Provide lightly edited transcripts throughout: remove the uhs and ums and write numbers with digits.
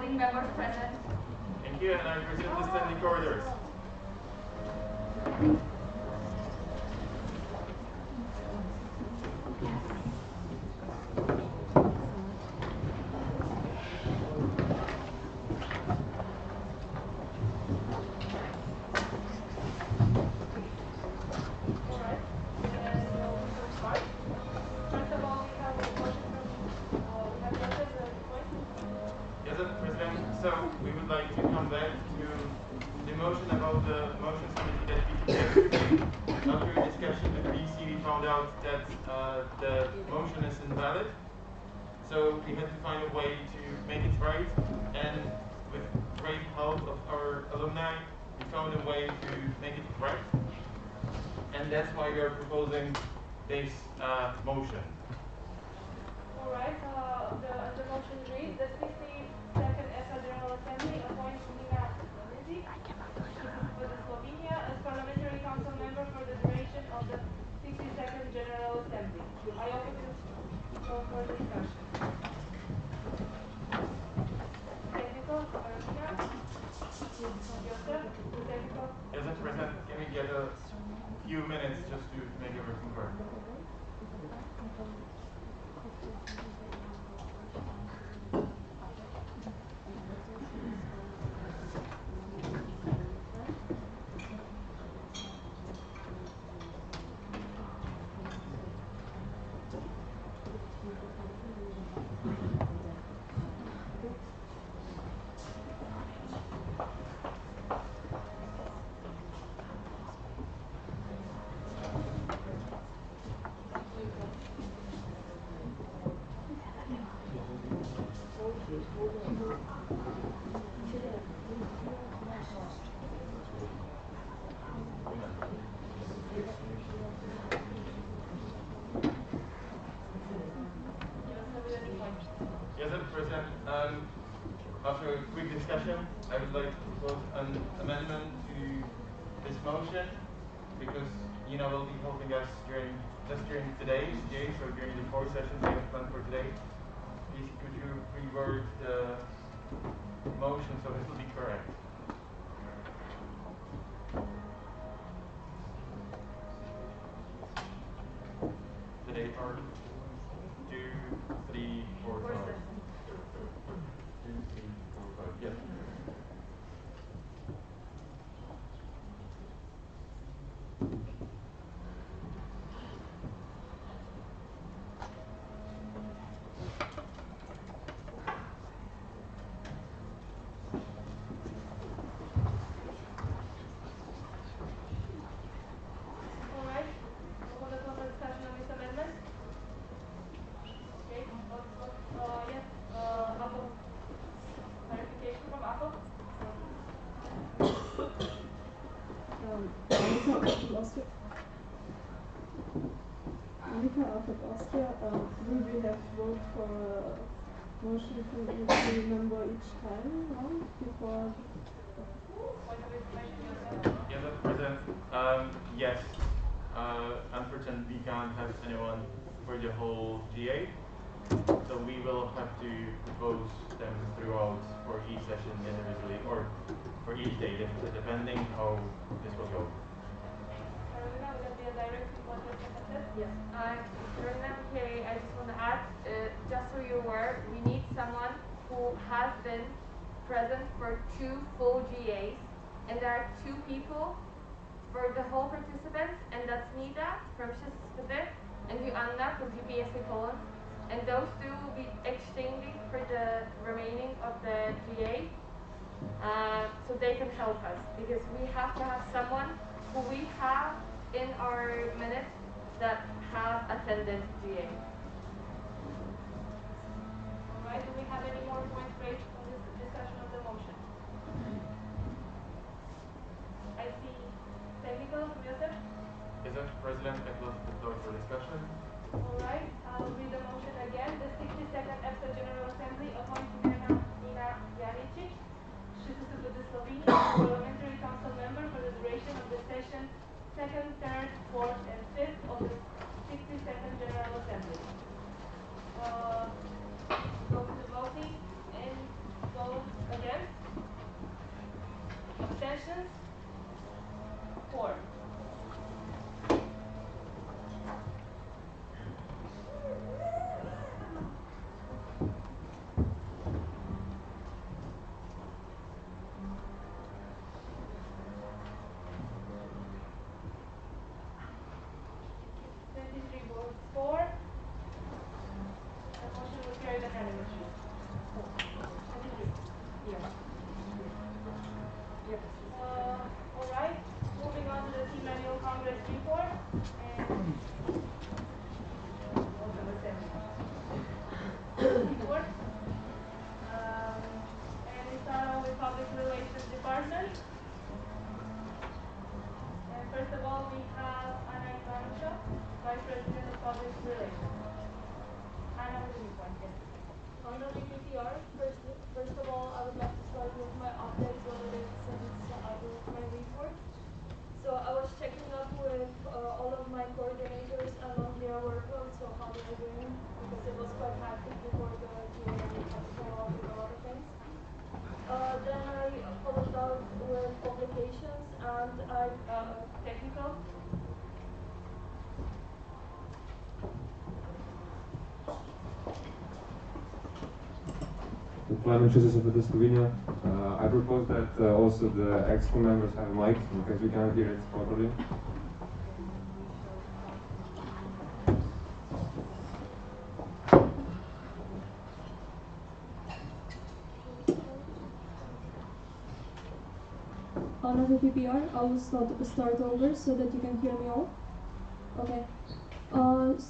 voting members present. Thank you, and I present the standing orders. So we would like to come back to the motion about the motions committee that we took yesterday. After a discussion with BC, we found out that the motion is invalid. So we had to find a way to make it right. And with great help of our alumni, we found a way to make it correct. And that's why we are proposing this motion. All right. The motion reads: the 62nd EPSA General Assembly appoints Nina Janici for Slovenia as Parliamentary Council member for the duration of the 62nd General Assembly. I open the floor for discussion. Technical, Carolina. Joseph, technical. As a President, can we get a few minutes just to make everything work? Yes, Mr. President. After a quick discussion, I would like to propose an amendment to this motion because Nina will be helping us during today's day, so during the 4 sessions we have planned for today. Please, could you reword the motion so it will be correct? Today are 2, 3, 4, 5. 2, 3, 4, 5. Yes. Out of Austria, will we have vote for motion to remember each time before? Yes, Mr. President. Yes. Unfortunately, we can't have anyone for the whole GA, so we will have to propose them throughout for each session individually or for each day, depending how this will go. Carolina, would that be a direct report to the Yes. Carolina, okay, I just want to add, just so you're aware, we need someone who has been present for 2 full GAs, and there are 2 people for the whole participants, and that's Nita from SHSB and Joanna from EPSA Poland, and those 2 will be exchanging for the remaining of the GA, so they can help us, because we have to have someone who we have in our minutes that have attended GA. Alright, do we have any more points raised on this discussion of the motion? I see technical, Joseph? Yes, Mr. President, I close the floor for discussion. Alright, I'll read the motion again. The 62nd EPSA General Assembly appoints Nina Janici, SHSB Slovenia, Parliamentary Council member for the duration of the session 2nd, 3rd, 4th, and 5th of the 62nd General Assembly. Go to the voting and vote Abstentions? 4. Votes for. The motion was carried unanimously. 23. Yes. Yes. All right. Moving on to the Team Annual Congress report. And Also the same. report. And we start off with Public Relations Department. And first of all, we have Anna Ivanusha, Vice President of Public Relations. Anna, what do you want? Yes. On the VPPR, first of all, I would like to start with my updates on it since I wrote my report. So I was checking up with all of my coordinators along their workload, so how they are doing, because it was quite hectic before the GA and we had to follow up with a lot of things. Then I followed up with publications and I Technical. The Parliamentary of Slovenia. I propose that also the EXCO members have a mic because we cannot hear it properly. On the VPPR, I will start over so that you can hear me all. Okay.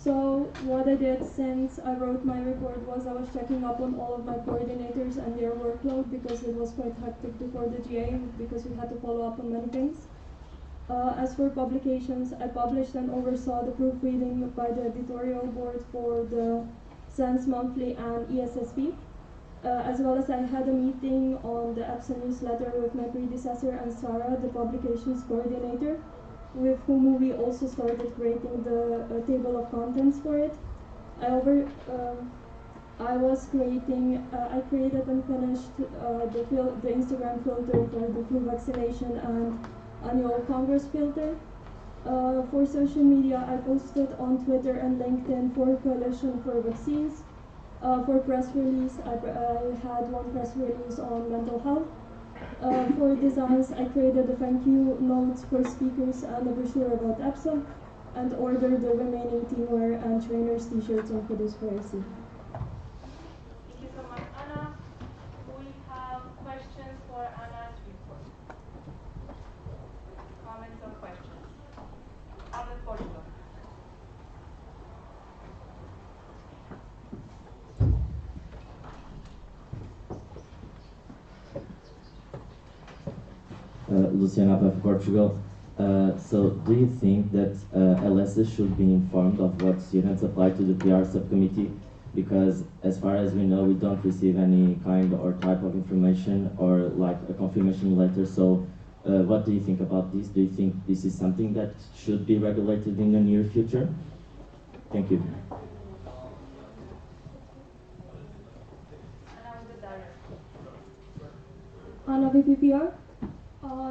So what I did since I wrote my report was I was checking up on all of my coordinators and their workload because it was quite hectic before the GA because we had to follow up on many things. As for publications, I published and oversaw the proofreading by the editorial board for the Sense Monthly and ESSP. As well as I had a meeting on the EPSA newsletter with my predecessor and Sarah, the publications coordinator, with whom we also started creating the table of contents for it. I created and finished the Instagram filter for the flu vaccination and annual Congress filter. For social media, I posted on Twitter and LinkedIn for Coalition for Vaccines. For press release, I had one press release on mental health. For designs, I created a thank you notes for speakers and a brochure about EPSA, and ordered the remaining teamwear and trainers t-shirts and hoodies for AC. Thank you so much, Anna. We have questions for Anna's report. Comments or questions? Ahmed Portugal. Luciana from Portugal. So do you think that LSs should be informed of what students apply to the PR subcommittee? Because as far as we know, we don't receive any kind or type of information or like a confirmation letter. So what do you think about this? Do you think this is something that should be regulated in the near future? Thank you. Anna VPPR.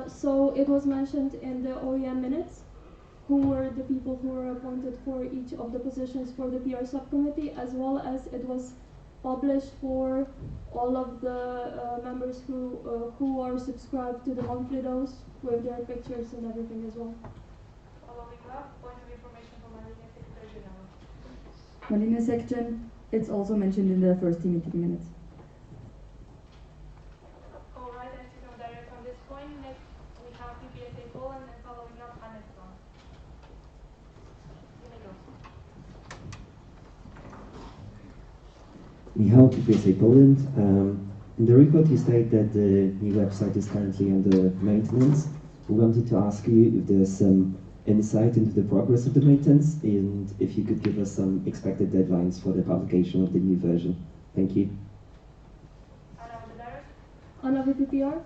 So it was mentioned in the OEM minutes who were the people who were appointed for each of the positions for the PR subcommittee, as well as it was published for all of the members who are subscribed to the monthly dose with their pictures and everything as well. Following up, point of information from Malina Secretary General. Malina section, it's also mentioned in the first team meeting minutes. All right, I see no direct on this point. Next, we have PPSA Poland and following up, Anna's one. You may go. Michał, EPSA Poland. In the report you state that the new website is currently under maintenance. We wanted to ask you if there's some insight into the progress of the maintenance and if you could give us some expected deadlines for the publication of the new version. Thank you. Anna VPPR.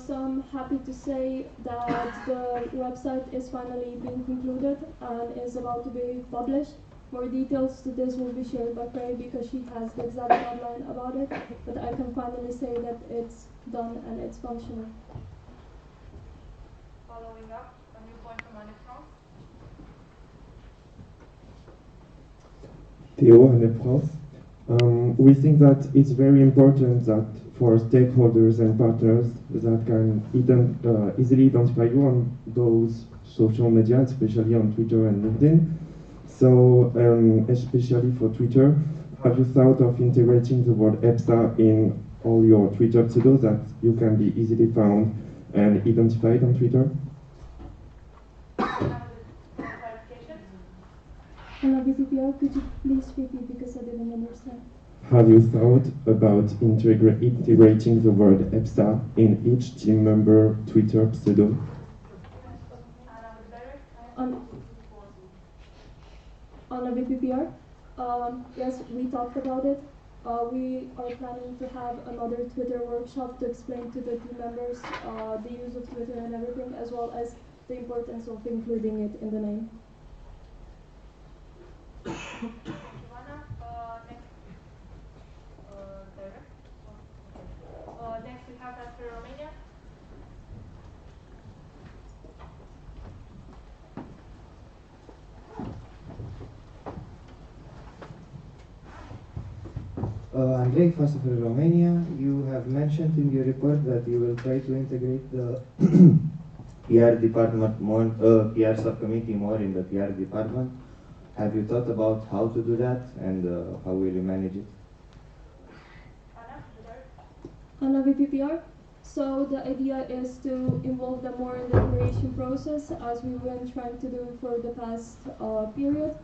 So I'm happy to say that the website is finally being concluded and is about to be published. More details to this will be shared by Prey because she has the exact deadline about it, but I can finally say that it's done and it's functional. following up, a new point from Anne France. Theo and France. We think that it's very important that for stakeholders and partners that can easily identify you on those social media, especially on Twitter and LinkedIn. So, especially for Twitter, have you thought of integrating the word EPSA in all your Twitter pseudos that you can be easily found and identified on Twitter? VPPR, could you please repeat because I didn't understand? Have you thought about integrating the word EPSA in each team member Twitter pseudo? On a VPPR? Yes, we talked about it. We are planning to have another Twitter workshop to explain to the team members the use of Twitter and everything, as well as the importance of including it in the name. Next we have Pastor Romania. Andrei, first of all, Romania, you have mentioned in your report that you will try to integrate the PR department more, PR subcommittee more in the PR department. Have you thought about how to do that and how will you manage it? On a VPPR? So the idea is to involve them more in the creation process as we've been trying to do for the past period.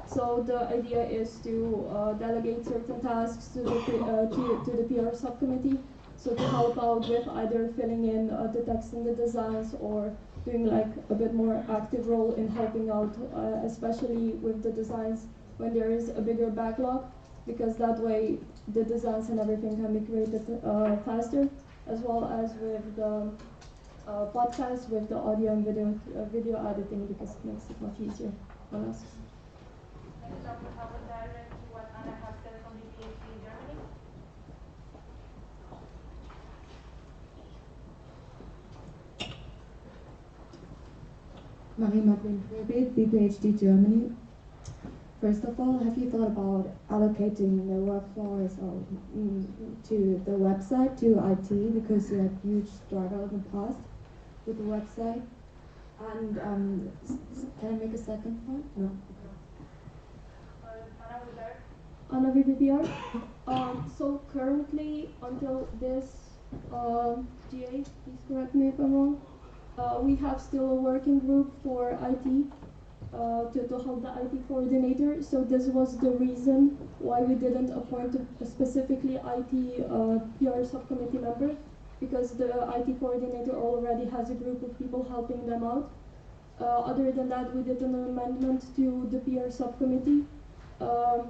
So the idea is to delegate certain tasks to the PR subcommittee, so to help out with either filling in the text and the designs or doing like a bit more active role in helping out, especially with the designs when there is a bigger backlog, because that way the designs and everything can be created faster, as well as with the podcast with the audio and video editing, because it makes it much easier on us. Next up, we have a direct to what Anna has said from the PhD in Germany. Marie-Madeleine Fröbit, BPhD Germany. First of all, have you thought about allocating the workforce to the website, to IT, because you had huge struggle in the past with the website? And can I make a second point? No. On a VPPR? So currently, until this GA, please correct me if I'm wrong, we have still a working group for IT to help the IT coordinator. So this was the reason why we didn't appoint a specifically IT PR subcommittee member, because the IT coordinator already has a group of people helping them out. Other than that, we did an amendment to the PR subcommittee, or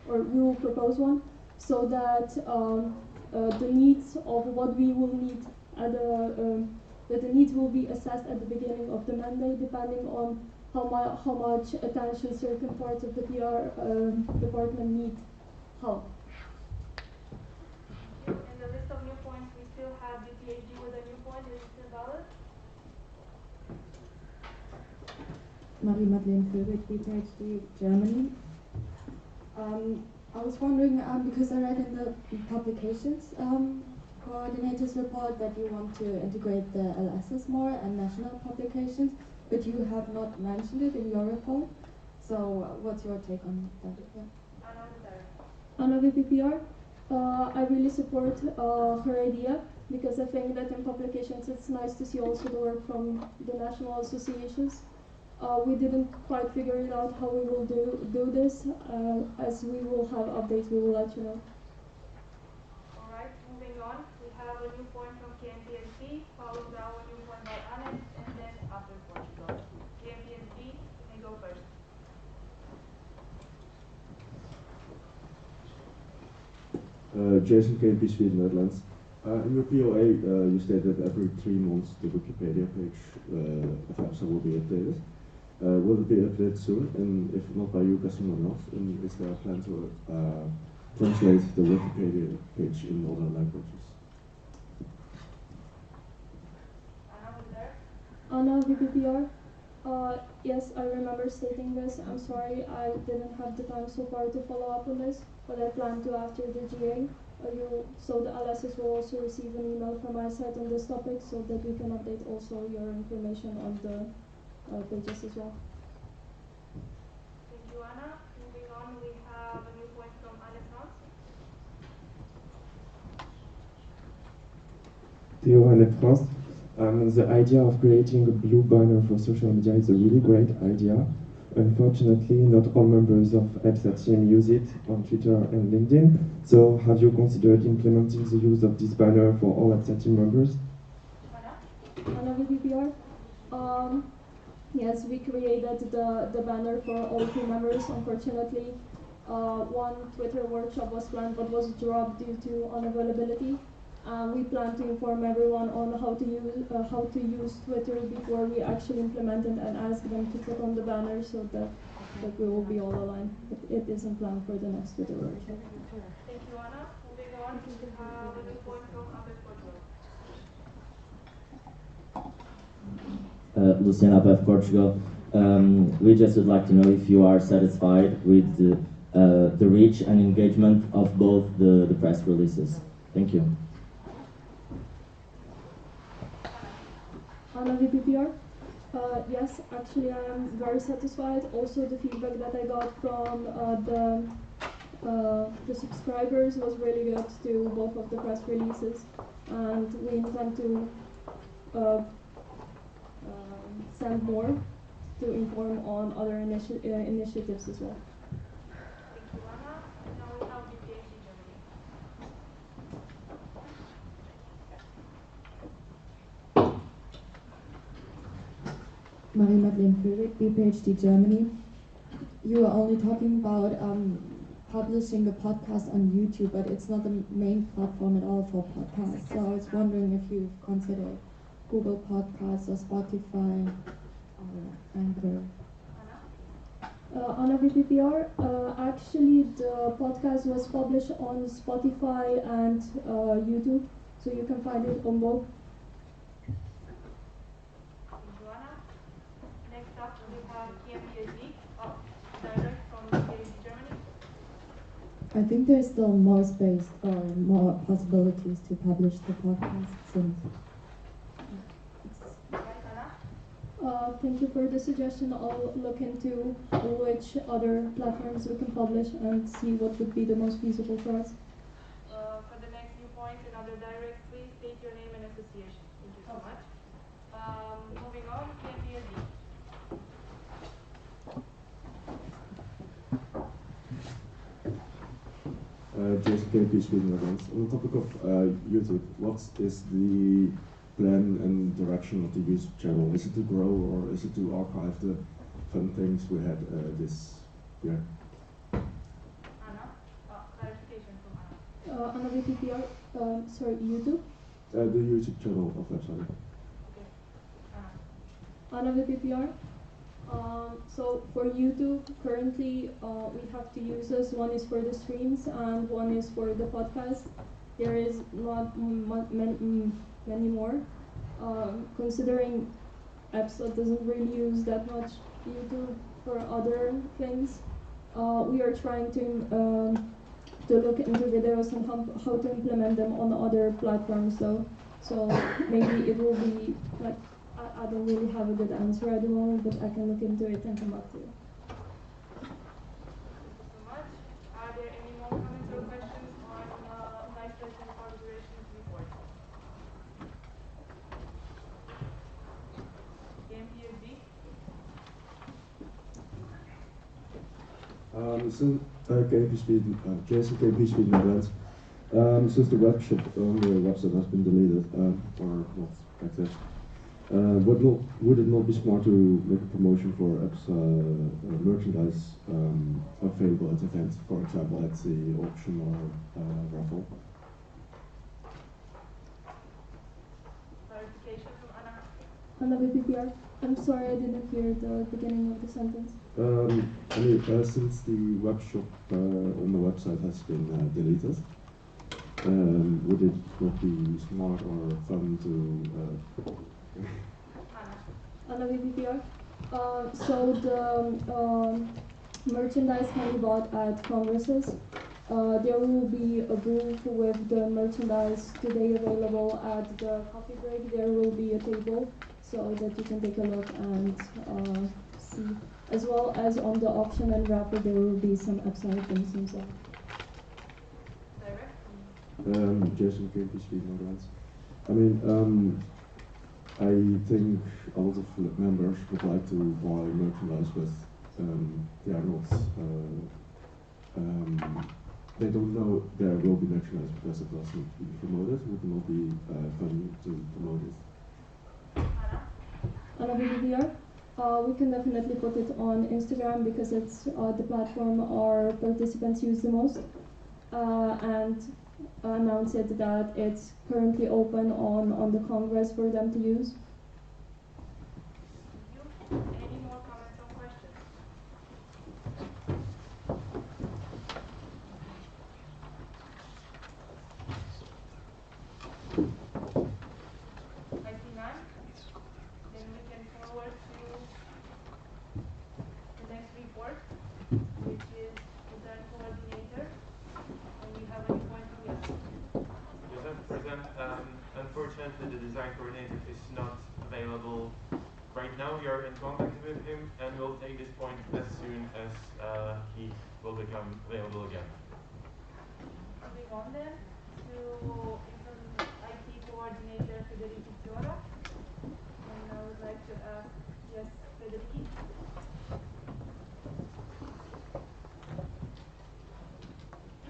we will propose one, so that the needs of what we will need at that the needs will be assessed at the beginning of the mandate, depending on how much attention certain parts of the PR department need help. In the list of new points, we still have the PhD with a new point. Is it still valid? Marie-Madeleine Fröbit, BPhD Germany. I was wondering, because I read in the publications coordinator's report that you want to integrate the LSs more and national publications, but you have not mentioned it in your report. So what's your take on that? Yeah. On a VPPR, I really support her idea, because I think that in publications it's nice to see also the work from the national associations. We didn't quite figure it out how we will do this. As we will have updates, we will let you know. Alright, moving on. We have a new point from KMPSC, followed by a new point by Anne, and then after Portugal. KMPSC, you may go first. Jason KMP Sweden, Netherlands. In your POA, you stated that every 3 months the Wikipedia page of EPSA will be updated. Will it be updated soon? And if not by you, by someone else? And is there a plan to translate the Wikipedia page in other languages? Anna, VPPR. Yes, I remember stating this. I'm sorry I didn't have the time so far to follow up on this, but I plan to after the GA. So the LSs will also receive an email from my side on this topic so that we can update also your information on the pages as well. Thank you, Anna. Moving on, we have a new point from Anne France. Theo and France. The idea of creating a blue banner for social media is a really great idea. Unfortunately, not all members of EPSA team use it on Twitter and LinkedIn. So have you considered implementing the use of this banner for all EPSA team members? Anna, VPPR. Yes, we created the banner for all team members. Unfortunately, one Twitter workshop was planned but was dropped due to unavailability. We plan to inform everyone on how to use Twitter before we actually implement it and ask them to click on the banner so that we will be all aligned. It isn't planned for the next Twitter workshop. Thank you, Anna. Moving on, we have a new point from Abed Portugal. Luciana Abed, Portugal. We just would like to know if you are satisfied with the reach and engagement of both the press releases. Thank you. Anna, VPPR. Yes, actually I am very satisfied. Also the feedback that I got from the subscribers was really good to both of the press releases, and we intend to send more to inform on other initiatives as well. Thank you, Anna. Now we have EPSA Germany. Marie-Madeleine Führig, BPHD Germany. You were only talking about publishing a podcast on YouTube, but it's not the main platform at all for podcasts. So I was wondering if you've considered Google Podcasts or Spotify or Anchor. Anna, VPPR. Actually, the podcast was published on Spotify and YouTube, so you can find it on both. Next up, we have EPSA, direct from EPSA Germany. I think there's still more space or more possibilities to publish the podcast since. Thank you for the suggestion. I'll look into which other platforms we can publish and see what would be the most feasible for us. For the next new point, another direct, please state your name and association. Thank you so much. Moving on, EPSA. Jason KP speaking again. On the topic of YouTube, what is the plan and direction of the YouTube channel? Is it to grow or is it to archive the fun things we had this year? Anna, clarification from Anna. Anna, VPPR. Sorry, YouTube. The YouTube channel of website. Okay. Anna, VPPR. So for YouTube, currently we have two uses. One is for the streams and one is for the podcast. There is not many more. Considering EPSA doesn't really use that much YouTube for other things, we are trying to look into videos and how to implement them on other platforms. So maybe it will be like. I don't really have a good answer at the moment, but I can look into it and come back to you. Thank you so much. Are there any more comments or questions on Vice President Configuration's report? EPSA? Jason KP speaking Netherlands. Since the web shop on the website has been deleted or not active, would it not be smart to make a promotion for EPSA merchandise available at events, for example at the auction or raffle? Clarification from Anna. Anna, VPPR. I'm sorry, I didn't hear the beginning of the sentence. Since the web shop on the website has been deleted, would it not be smart or fun to Anna VPPR. So the merchandise can be bought at congresses. There will be a booth with the merchandise today available at the coffee break. There will be a table so that you can take a look and see. As well as on the auction and wrapper, there will be some EPSA items inside. Jason Kirby, Sweden Netherlands. I mean, I think a lot of members would like to buy merchandise with they are not they don't know there will be merchandise because it doesn't be promoted. It would not be fun to promote it. Anna VPPR. We can definitely put it on Instagram because it's the platform our participants use the most, and announce it that it's currently open on the Congress for them to use. Any more comments or questions? I see none. Then we can forward to the next report, which is design coordinator. And we have a new point from you. Yes, President. Unfortunately, the design coordinator is not available right now. We are in contact with him, and we'll take this point as soon as he will become available again. Moving on then to IT coordinator Federici Ciora. And I would like to ask, yes, Federici.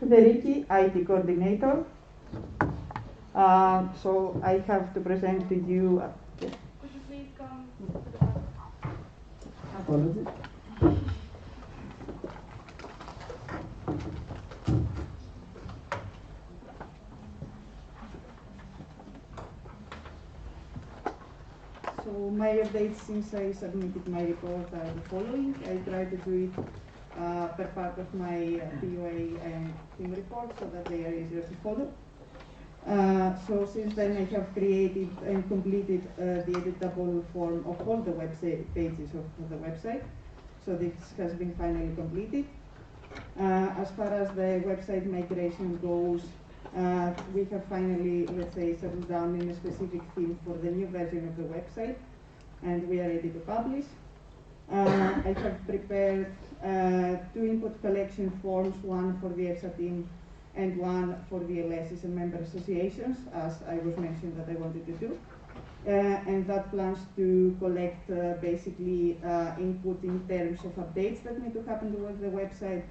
Federici, IT coordinator. So I have to present to you. Could you please come to the front? Apologies. So my updates since I submitted my report are the following. I try to do it per part of my POA and team report so that they are easier to follow. So since then I have created and completed the editable form of all the website pages of the website. So this has been finally completed. As far as the website migration goes, we have finally, let's say, settled down in a specific theme for the new version of the website, and we are ready to publish. I have prepared 2 input collection forms, one for the EPSA team and one for the LSs and member associations, as I was mentioned that I wanted to do. And that plans to collect basically input in terms of updates that need to happen to the website,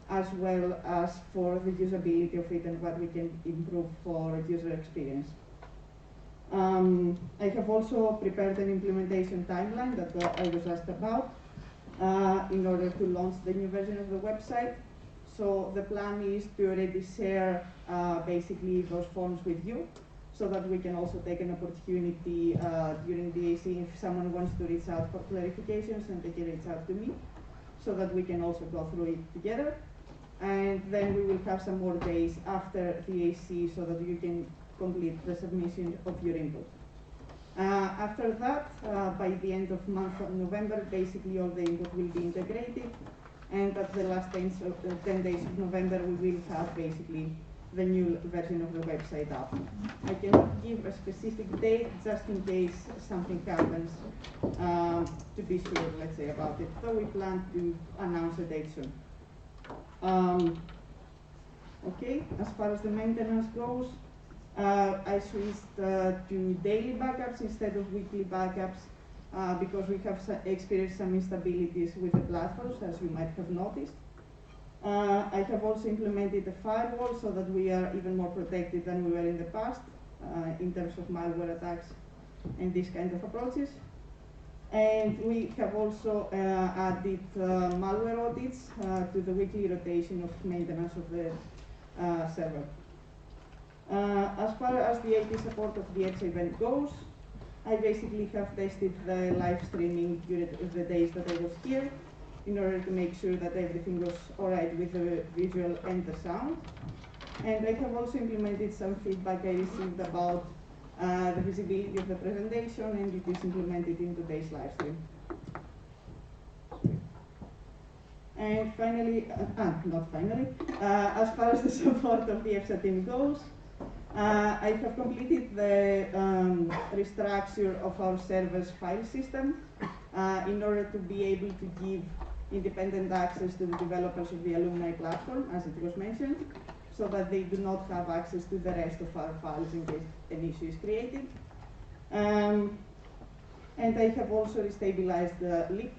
as well as for the usability of it and what we can improve for user experience. I have also prepared an implementation timeline that I was asked about in order to launch the new version of the website. So the plan is to already share basically those forms with you, so that we can also take an opportunity during the AC if someone wants to reach out for clarifications, and they can reach out to me, so that we can also go through it together. And then we will have some more days after the AC so that you can complete the submission of your input. After that, by the end of month of November, basically all the input will be integrated, and at the last 10 days of November we will have basically the new version of the website up. I cannot give a specific date just in case something happens to be sure, let's say, about it. So we plan to announce a date soon. Okay, as far as the maintenance goes, I switched to daily backups instead of weekly backups because we have experienced some instabilities with the platforms, as you might have noticed. I have also implemented a firewall so that we are even more protected than we were in the past in terms of malware attacks and these kind of approaches. And we have also added malware audits to the weekly rotation of maintenance of the server. As far as the AP support of the EPSA event goes, I basically have tested the live streaming during the days that I was here in order to make sure that everything was alright with the visual and the sound. And I have also implemented some feedback I received about the visibility of the presentation, and it is implemented in today's live stream. And finally, not finally, as far as the support of the EPSA team goes, I have completed the restructure of our server's file system in order to be able to give independent access to the developers of the alumni platform, as it was mentioned, so that they do not have access to the rest of our files in case an issue is created. And I have also restabilized the LIP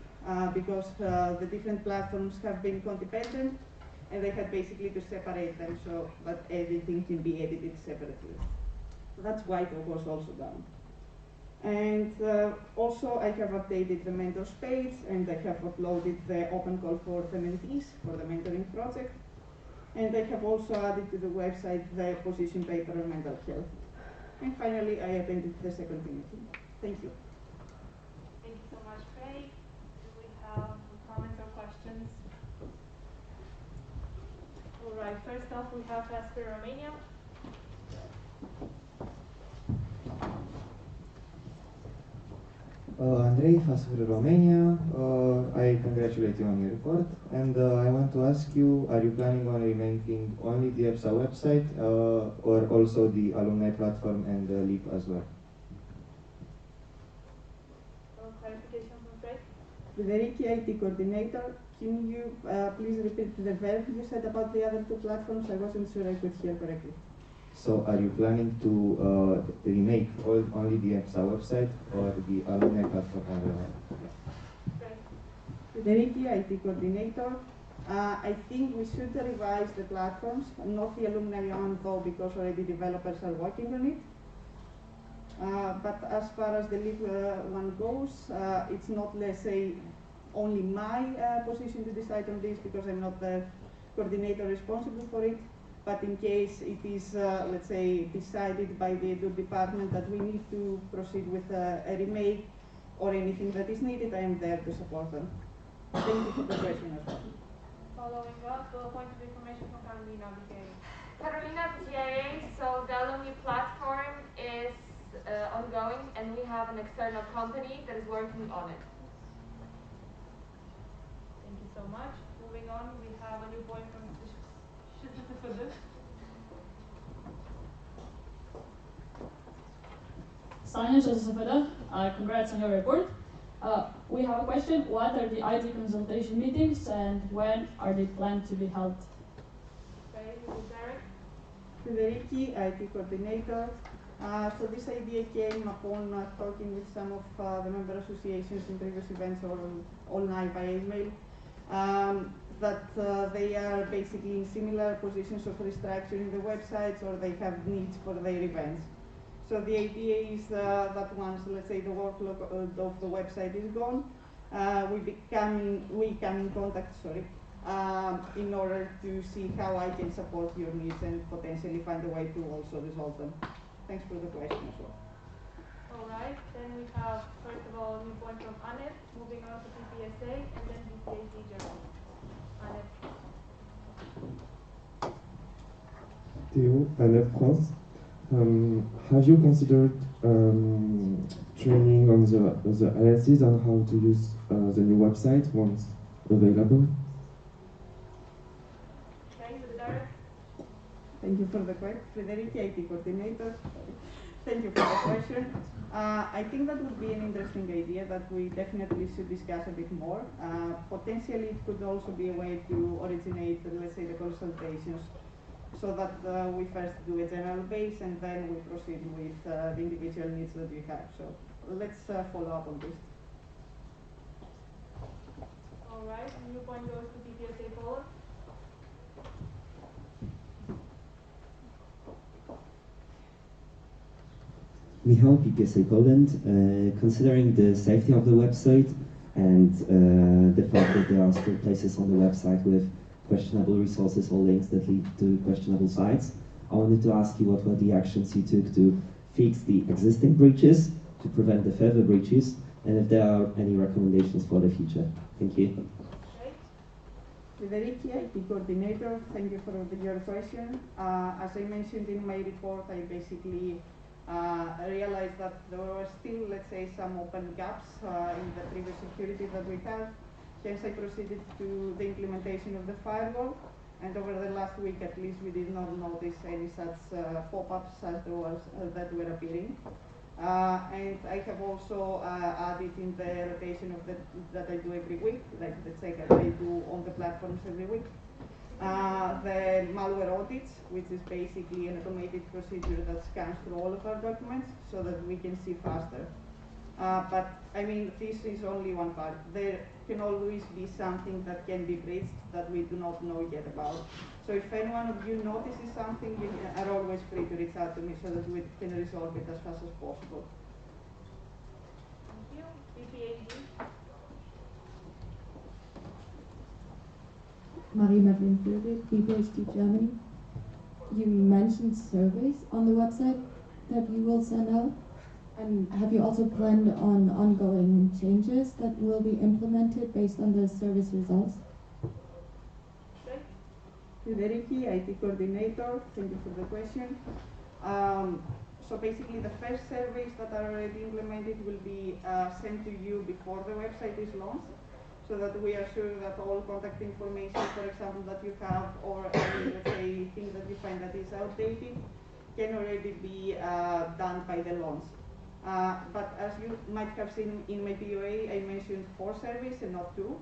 because the different platforms have been codependent, and they had basically to separate them so that everything can be edited separately. So that's why it was also done. And also I have updated the mentors page, and I have uploaded the open call for the mentees for the mentoring project. And I have also added to the website the position paper on mental health. And finally, I attended the second meeting. Thank you. Thank you so much, Craig. Do we have comments or questions? All right, first off, we have Asper Romania. Andrei, Asper Romania. I congratulate you on your report, and I want to ask you, are you planning on remaking only the EPSA website or also the alumni platform and the LEAP as well? Clarification from Craig. Federici, IT coordinator, can you please repeat the verb you said about the other two platforms? I wasn't sure I could hear correctly. So are you planning to remake only the EPSA website or the alumni platform as well? Federici, IT coordinator. I think we should revise the platforms, not the alumni one though, because already developers are working on it. But as far as the LEAP one goes, it's not, let's say, only my position to decide on this because I'm not the coordinator responsible for it. But in case it is, let's say, decided by the department that we need to proceed with a remake or anything that is needed, I am there to support them. Thank you for the question as well. Following up, a point of information from Carolina BKA. Carolina BKA, so the alumni platform is ongoing, and we have an external company that is working on it. Thank you so much. Moving on, we have a new point from Sanya Josefada, congrats on your report. We have a question. What are the IT consultation meetings and when are they planned to be held? Okay, Derek. Federici, IT coordinator. So this idea came upon talking with some of the member associations in previous events or online by email. That they are basically in similar positions of restructuring the websites or they have needs for their events. So the idea is that once, let's say, the workload of the website is gone, we come in contact, in order to see how I can support your needs and potentially find a way to also resolve them. Thanks for the question as well. All right, then we have, first of all, a new point from Annette, moving on to PPSA, and then EPSA General. Annette. Théo, Annette France. Have you considered training on the LSEs on how to use the new website once available? Okay, with the direct. Thank you for the question. Federici, IT coordinator. Thank you for the question. I think that would be an interesting idea that we definitely should discuss a bit more. Potentially, it could also be a way to originate, let's say, the consultations, so that we first do a general base and then we proceed with the individual needs that we have. So let's follow up on this. All right, new point goes to PPSA Poland. Michał, EPSA Poland, considering the safety of the website and the fact that there are still places on the website with questionable resources or links that lead to questionable sites, I wanted to ask you what were the actions you took to fix the existing breaches, to prevent the further breaches, and if there are any recommendations for the future. Thank you. Federici, IT coordinator, thank you for your question. As I mentioned in my report, I basically I realized that there were still, let's say, some open gaps in the previous security that we had. Hence, I proceeded to the implementation of the firewall, and over the last week at least, we did not notice any such pop-ups as there was that were appearing. And I have also added in the rotation of that I do every week, like let's say that I do on the platforms every week, the malware audits, which is basically an automated procedure that scans through all of our documents so that we can see faster. But I mean, this is only one part. There can always be something that can be breached that we do not know yet about. So if any one of you notices something, you are always free to reach out to me so that we can resolve it as fast as possible. Thank you. EPSA. Marie-Madeleine Vögel, PhD Germany. You mentioned surveys on the website that you will send out. And have you also planned on ongoing changes that will be implemented based on the service results? Friederiki, IT coordinator, thank you for the question. So basically the first surveys that are already implemented will be sent to you before the website is launched, so that we are sure that all contact information, for example, that you have, or any, let's say, thing that you find that is outdated, can already be done by the launch. But as you might have seen in my POA, I mentioned 4 surveys and not 2.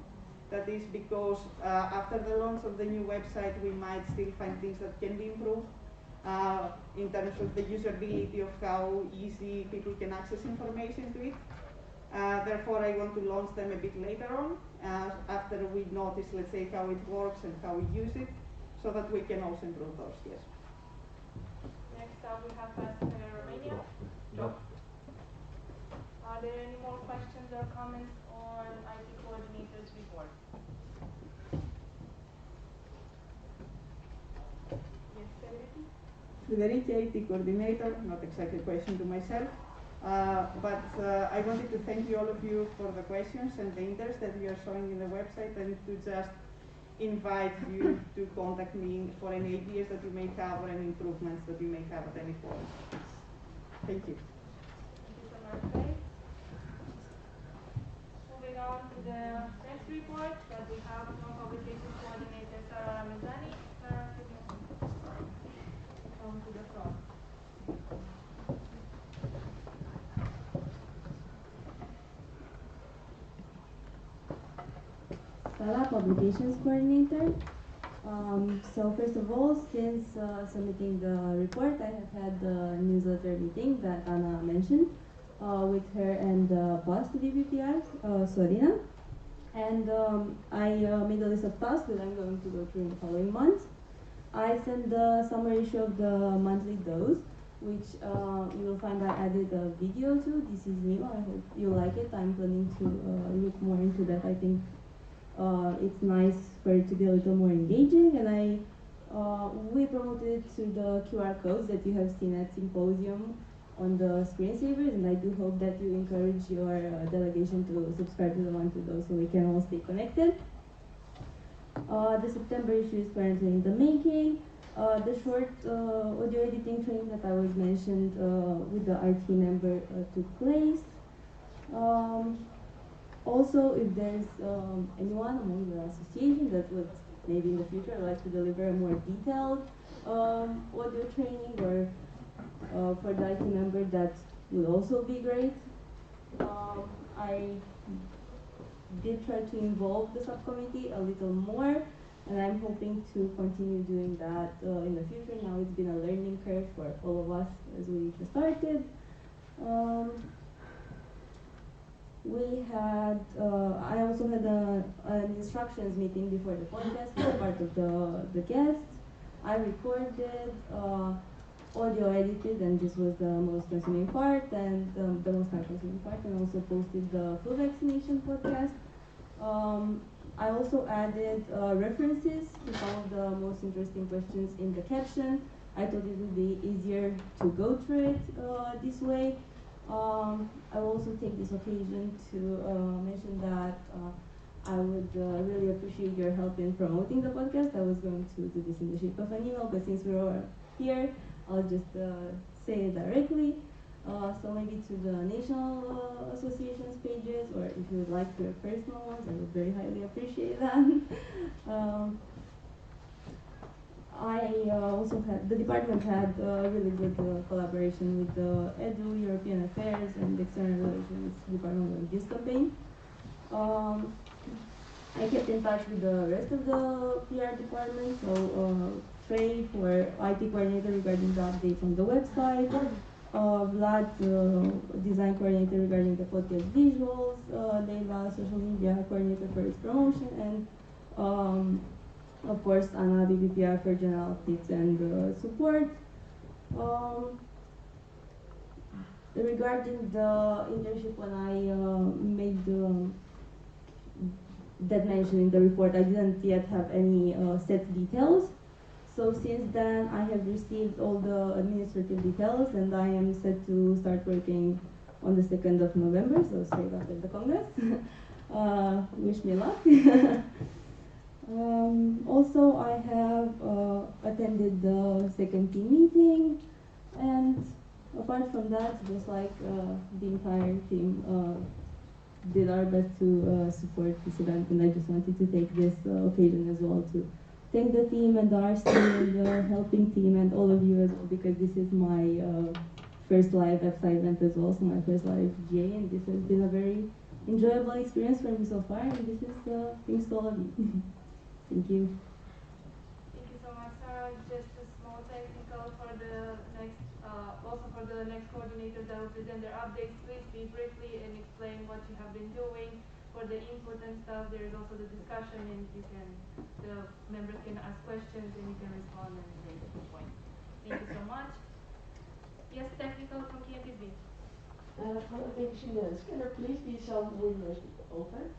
That is because after the launch of the new website, we might still find things that can be improved in terms of the usability of how easy people can access information to it. Therefore, I want to launch them a bit later on, after we notice, let's say, how it works and how we use it, so that we can also improve those, yes. Next up, we have Romania. No. Are there any more questions or comments on IT coordinator's report? Yes, Federici? Federici, IT coordinator, not exactly a question to myself, but I wanted to thank you all of you for the questions and the interest that you are showing in the website, and to just invite you to contact me for any ideas that you may have or any improvements that you may have at any point. Thank you. Thank you so much, guys. Moving on to the next report that we have from Publications Coordinator Sara Ramezani. Sara, can you come to the front? Sara, Publications Coordinator. So first of all, since submitting the report, I have had the newsletter meeting that Anna mentioned with her and the boss to DPPR, Sorina. And I made a list of tasks that I'm going to go through in the following months. I sent the summary issue of the monthly dose, which you will find I added a video to. This is new. I hope you like it. I'm planning to look more into that. I think it's nice for it to be a little more engaging, and we promoted it to the QR codes that you have seen at Symposium on the screensavers, and I do hope that you encourage your delegation to subscribe to the monthly dose so we can all stay connected. The September issue is currently in the making. The short audio editing training that I was mentioned with the IT member took place. Also, if there's anyone among the association that would maybe in the future like to deliver a more detailed audio training, or for the IT member, that would also be great. I did try to involve the subcommittee a little more, and I'm hoping to continue doing that in the future. Now it's been a learning curve for all of us as we just started. I also had an instructions meeting before the podcast for part of the guests. I recorded, audio edited, and this was the most consuming part, and the most time-consuming part, and also posted the flu vaccination podcast. I also added references to some of the most interesting questions in the caption. I thought it would be easier to go through it this way. I will also take this occasion to mention that I would really appreciate your help in promoting the podcast. I was going to do this in the shape of an email, but since we're all here, I'll just say it directly. So maybe to the national associations pages, or if you would like to your personal ones, I would very highly appreciate that. um, I also had, the department had really good collaboration with the EDU, European Affairs, and External Relations Department on this campaign. I kept in touch with the rest of the PR department, so Trey for IT coordinator regarding the updates on the website, Vlad, design coordinator regarding the podcast visuals, Leila, social media coordinator for its promotion, and of course Anna, BBPR for general updates and support. Regarding the internship, when I made that mention in the report, I didn't yet have any set details. So since then, I have received all the administrative details, and I am set to start working on the 2nd of November, so straight after the Congress. Wish me luck. Also, I have attended the second team meeting, and apart from that, just like the entire team did our best to support this event, and I just wanted to take this occasion as well to thank the team and the RC and the helping team and all of you as well, because this is my first live EPSA event as well, so my first live GA, and this has been a very enjoyable experience for me so far, and this is thanks to all of you. Thank you. Thank you so much, Sarah. Just a small technical for the next, also for the next coordinators that will present their updates. Please speak briefly and explain what you have been doing. For the input and stuff, there is also the discussion, and you can, the members can ask questions and you can respond and make the point. Thank you so much. Yes, technical from KNPB. Hallo, ik Jeanette. Can there please be some windows opened?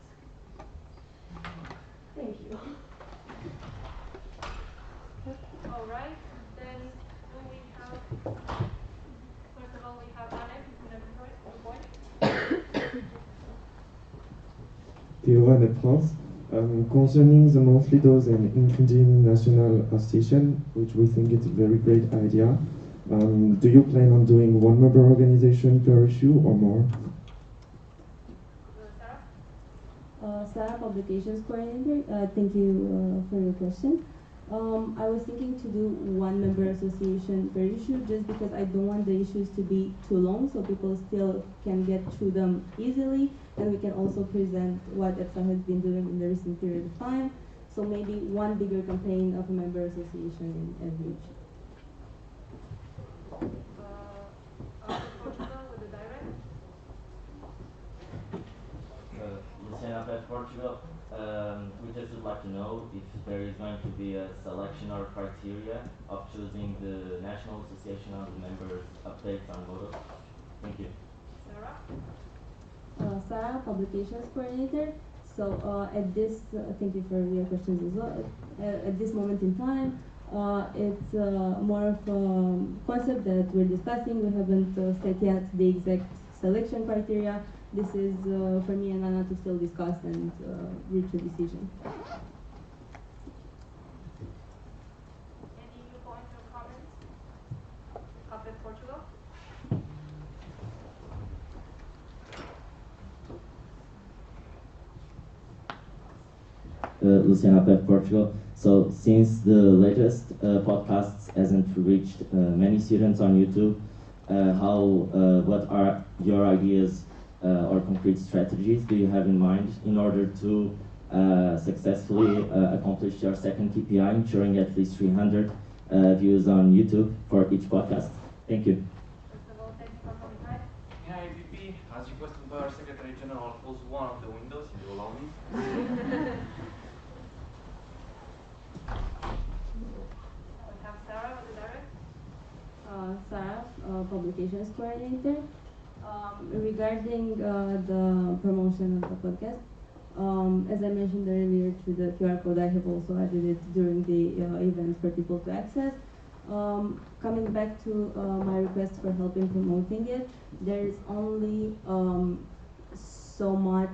Thank you. All right, then do we have, first of all, we have Anne, who's going to report. Théo France. Concerning the monthly dose and including national association, which we think is a very great idea, do you plan on doing one member organization per issue or more? Sarah, Publications Coordinator, thank you for your question. I was thinking to do one member association per issue just because I don't want the issues to be too long, so people still can get through them easily, and we can also present what EPSA has been doing in the recent period of time. So maybe one bigger campaign of a member association in every issue. Portugal with the direct. Luciana Pet Portugal. We just would like to know if there is going to be a selection or criteria of choosing the National Association of the Members updates on Modo. Thank you. Sarah? Sarah, Publications Coordinator. So at this, thank you for your questions as well. At this moment in time, it's more of a concept that we're discussing. We haven't set yet the exact selection criteria. This is for me and Anna to still discuss and reach a decision. Any points or comments? Up at Portugal? Luciana Pep, Portugal. So since the latest podcasts hasn't reached many students on YouTube, what are your ideas or concrete strategies do you have in mind in order to successfully accomplish your second KPI, ensuring at least 300 views on YouTube for each podcast? Thank you. First of all, thank you for coming by. Yeah, APP, as requested by our Secretary General, I'll close one of the windows if you allow me. We have Sarah with the direct. Sarah, Publications Coordinator. Regarding the promotion of the podcast, as I mentioned earlier through the QR code, I have also added it during the event for people to access. Coming back to my request for help in promoting it, there is only so much,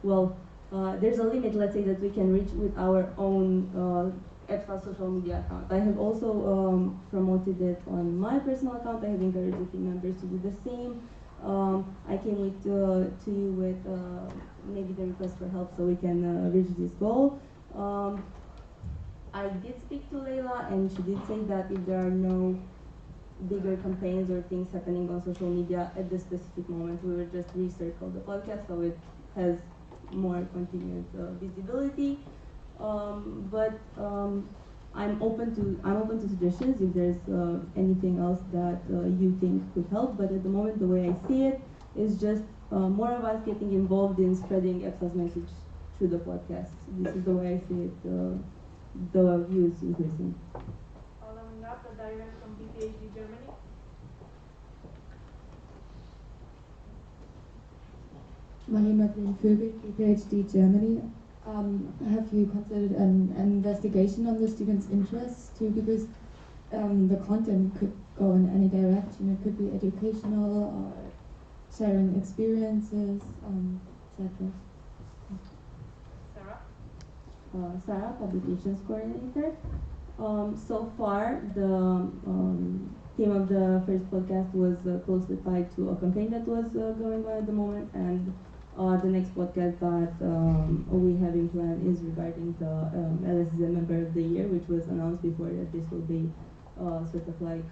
there's a limit, let's say, that we can reach with our own EPSA social media account. I have also promoted it on my personal account. I have encouraged the team members to do the same. I came to you with maybe the request for help so we can reach this goal. I did speak to Leila, and she did say that if there are no bigger campaigns or things happening on social media at this specific moment, we will just recircle the podcast so it has more continued visibility. But I'm open to suggestions if there's anything else that you think could help. But at the moment, the way I see it is just more of us getting involved in spreading EPSA's message through the podcast. This is the way I see it. The views increasing. Following up, a direct from PhD Germany. Marie-Madeleine Vögel, PhD Germany. Have you considered an investigation on the students' interests too? Because the content could go in any direction. It could be educational or sharing experiences, etc. Sarah, Publications Coordinator. So far, the theme of the first podcast was closely tied to a campaign that was going on at the moment, and the next podcast that we have in plan is regarding the LSZ Member of the Year, which was announced before that this will be sort of like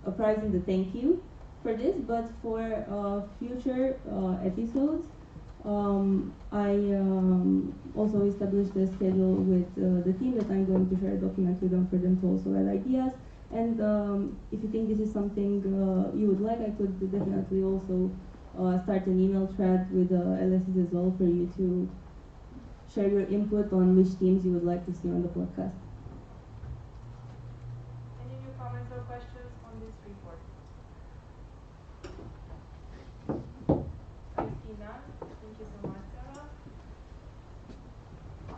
a prize and a thank you for this. But for future episodes, I also established a schedule with the team that I'm going to share a document with them for them to also add ideas. And if you think this is something you would like, I could definitely also start an email thread with LSs as well for you to share your input on which teams you would like to see on the podcast. Any new comments or questions on this report? I see none. Thank you so much, Sarah.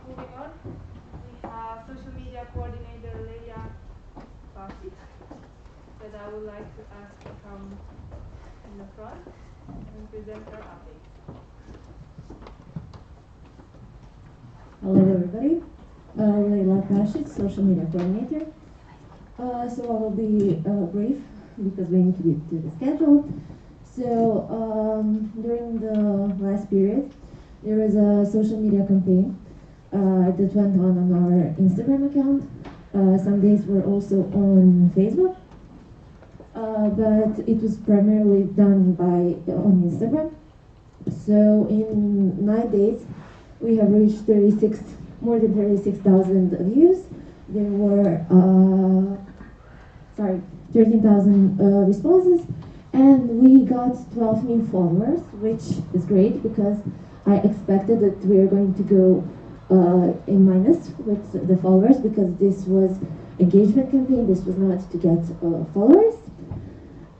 Moving on, we have social media coordinator Leia Basic that I would like to ask to come in the front and present her update. Hello everybody, Leila Basic, social media coordinator. So I will be brief because we need to be to the schedule. So during the last period, there was a social media campaign that went on our Instagram account. Some days were also on Facebook, but it was primarily done on Instagram. So in 9 days, we have reached more than 36,000 views. There were 13,000 responses, and we got 12 new followers, which is great because I expected that we are going to go in minus with the followers because this was engagement campaign. This was not to get followers.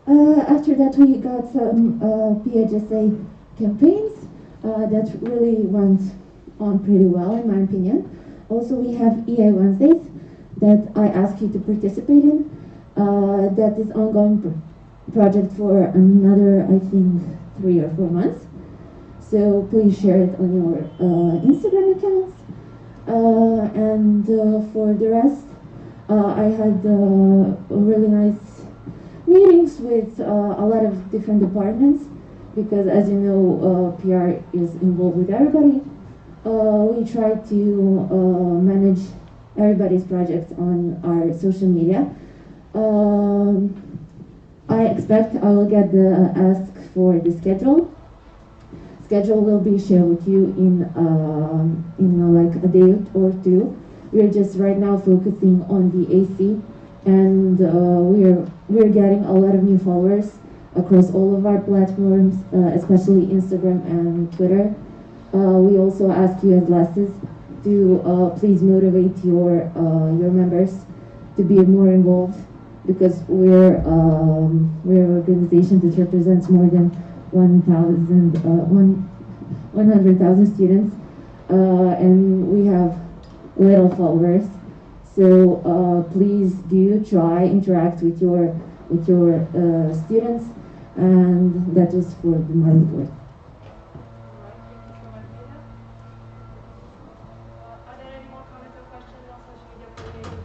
After that, we got some PHSA campaigns that really went on pretty well, in my opinion. Also, we have EA Wednesdays that I ask you to participate in. That is ongoing project for another, I think, 3 or 4 months. So please share it on your Instagram accounts. And for the rest, I had really nice meetings with a lot of different departments because, as you know, PR is involved with everybody. We try to manage everybody's projects on our social media. I expect I will get the ask for the schedule. Schedule will be shared with you in like a day or two. We're just right now focusing on the AC, and we're getting a lot of new followers across all of our platforms, especially Instagram and Twitter. We also ask you as LSs to please motivate your members to be more involved because we're an organization that represents more than 100,000 students, and we have little followers. So please do try interact with your students, and that was for my report. Are there any more comments or questions on social media coordinator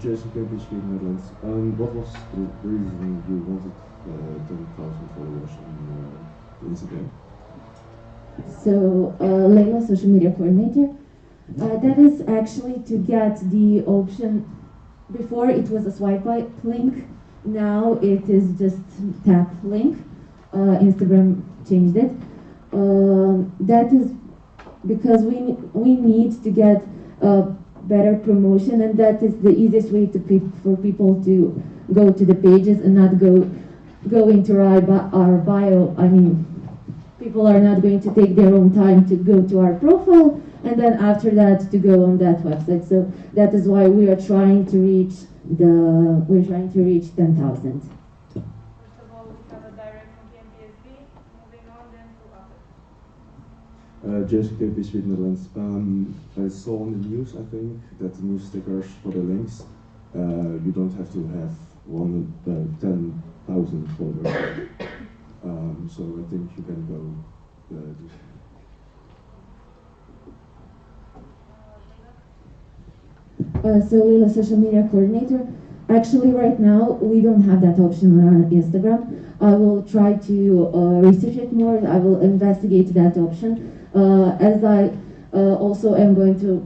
Jason Cambridge, Netherlands. What was the reason you wanted 10,000 followers on Instagram? So, Layla, social media coordinator. That is actually to get the option. Before it was a swipe right link, now it is just tap link. Instagram changed it. That is because we need to get better promotion, and that is the easiest way for people to go to the pages and not go into our bio. I mean, people are not going to take their own time to go to our profile and then after that to go on that website. So that is why we are trying to reach 10,000. First of all, we have a direct from KMPSB. Moving on then to others. Jason Cambridge, Netherlands. I saw on the news, I think, that the new stickers for the links, you don't have to have 10,000 followers. So I think you can go. So Lila, social media coordinator. Actually, right now we don't have that option on Instagram. I will try to research it more. I will investigate that option. As I also am going to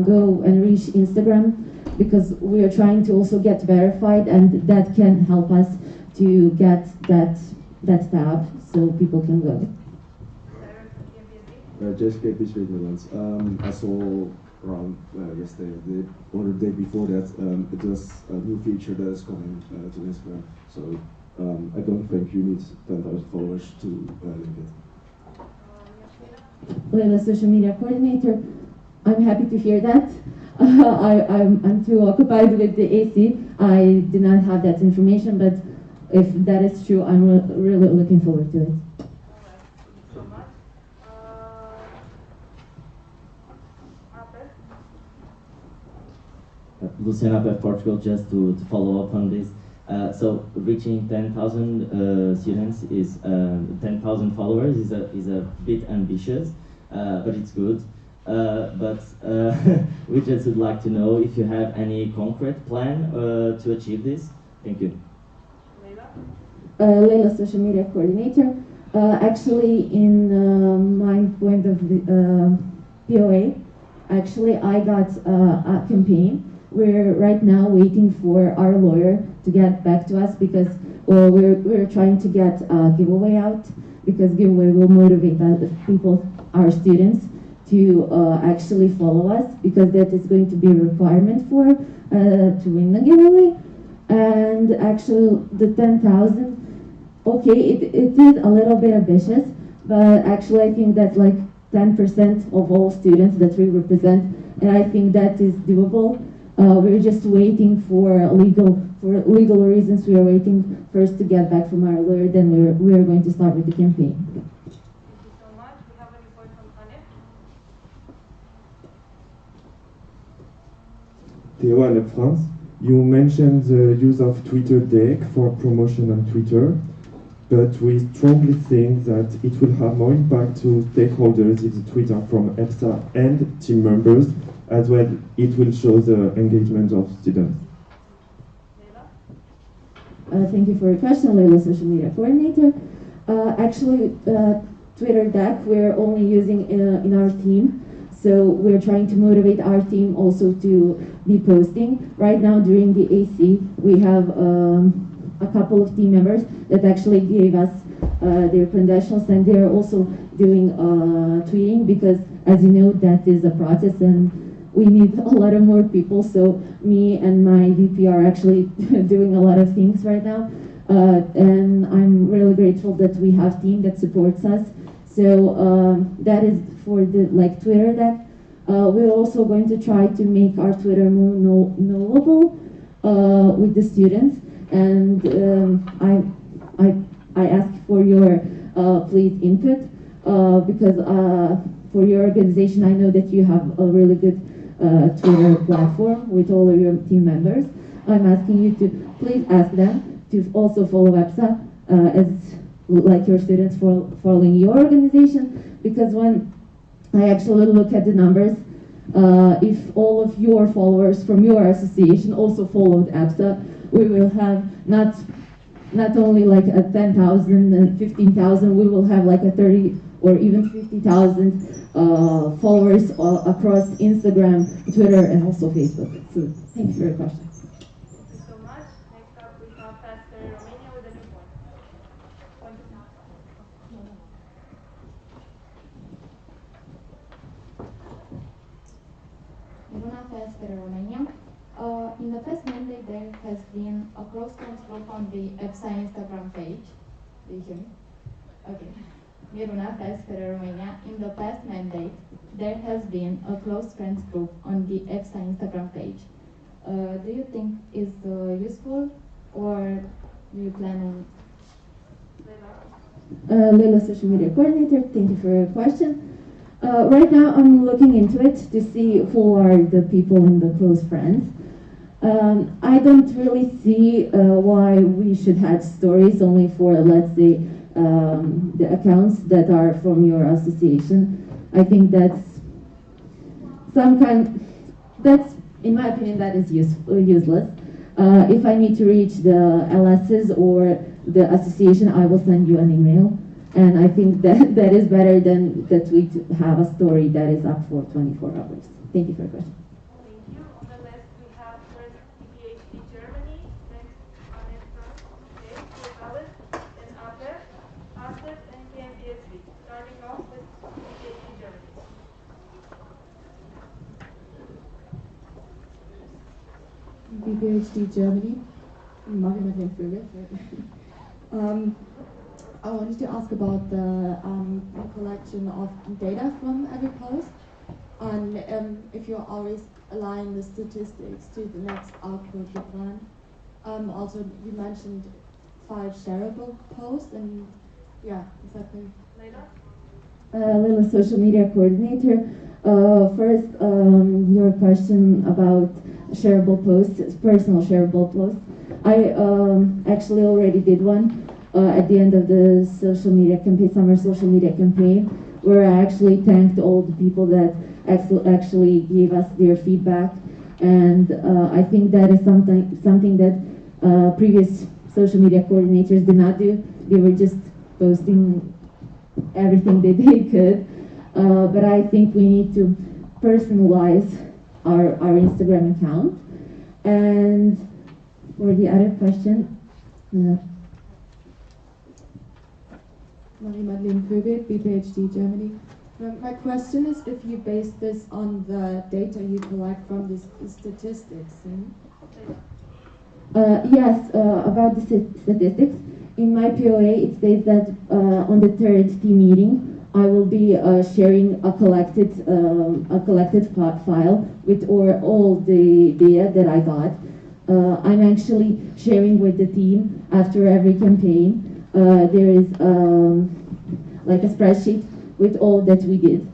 go and reach Instagram because we are trying to also get verified, and that can help us to get that tab so people can go. Just Cambridge, Netherlands. I saw around yesterday or the day before that it was a new feature that is coming to Instagram. So I don't think you need 10,000 followers to link it. Leila, social media coordinator. I'm happy to hear that. I'm too occupied with the AC. I do not have that information, but if that is true, I'm really looking forward to it. Luciana of Portugal, just to follow up on this. So reaching 10,000 students is 10,000 followers is a bit ambitious, but it's good. But we just would like to know if you have any concrete plan to achieve this. Thank you. Leila, social media coordinator. Actually, in my point of the POA, actually I got a campaign. We're right now waiting for our lawyer to get back to us because we're trying to get a giveaway out, because giveaway will motivate people, our students, to actually follow us, because that is going to be a requirement for to win the giveaway. And actually the 10,000, okay, it is a little bit ambitious, but actually I think that's like 10% of all students that we represent, and I think that is doable. We're just waiting for legal reasons. We are waiting first to get back from our lawyer, then we're going to start with the campaign. Thank you so much. We have a report from Hanif. Theo Alep, France. You mentioned the use of Twitter deck for promotion on Twitter, but we strongly think that it will have more impact to stakeholders if the Twitter from EPSA and team members, as well it will show the engagement of students. Thank you for your question, Leila, social media coordinator. Actually, Twitter deck we're only using in our team. So we're trying to motivate our team also to be posting. Right now during the AC, we have a couple of team members that actually gave us their credentials, and they're also doing tweeting, because as you know, that is a process and we need a lot of more people. So me and my VP are actually doing a lot of things right now. And I'm really grateful that we have a team that supports us. So that is for the Twitter deck. We're also going to try to make our Twitter more knowable with the students. And I ask for your please input, because for your organization, I know that you have a really good Twitter platform with all of your team members. I'm asking you to please ask them to also follow EPSA as like your students following your organization, because when I actually look at the numbers, if all of your followers from your association also followed EPSA, we will have not only like a 10,000 and 15,000, we will have like a 30 or even 50,000 followers across Instagram, Twitter, and also Facebook. So thank you for your question. Thank you so much. Next up, we have Pastor Romania with a new point. Bună Felicitări Romania. In the past Monday, there has been a close group on the EPSA Instagram page. Do you hear me? Okay. Miruna Felicitări Romania. In the past Monday, there has been a close friends group on the EPSA Instagram page. Do you think is useful, or do you plan on? Lila, social media coordinator, thank you for your question. Right now, I'm looking into it to see who are the people in the close friends. I don't really see why we should have stories only for, let's say, the accounts that are from your association. I think that's in my opinion, that is useless. If I need to reach the LSs or the association, I will send you an email. And I think that is better than that we have a story that is up for 24 hours. Thank you for your question. Thank you. On the list, we have first EPHD Germany, next Anessa, okay, Valid, and ASEP, and KMPSV. Starting off with EPHD Germany. PhD Germany, Marketing Vögel. I wanted to ask about the collection of data from every post, and if you're always aligning the statistics to the next output you plan. Also, you mentioned 5 shareable posts, and yeah, exactly. Lila, social media coordinator. First, your question about shareable posts, personal shareable posts. I actually already did one at the end of the social media campaign, summer social media campaign, where I actually thanked all the people that actually gave us their feedback, and I think that is something that previous social media coordinators did not do. They were just posting everything that they could, but I think we need to personalize our Instagram account. And for the other question, Marie-Madeleine Pöbel, PhD Germany. My question is if you base this on the data you collect from the statistics. Yes, about the statistics. In my POA, it states that on the third team meeting, I will be sharing a collected file with all the data that I got. I'm actually sharing with the team after every campaign. There is like a spreadsheet with all that we did.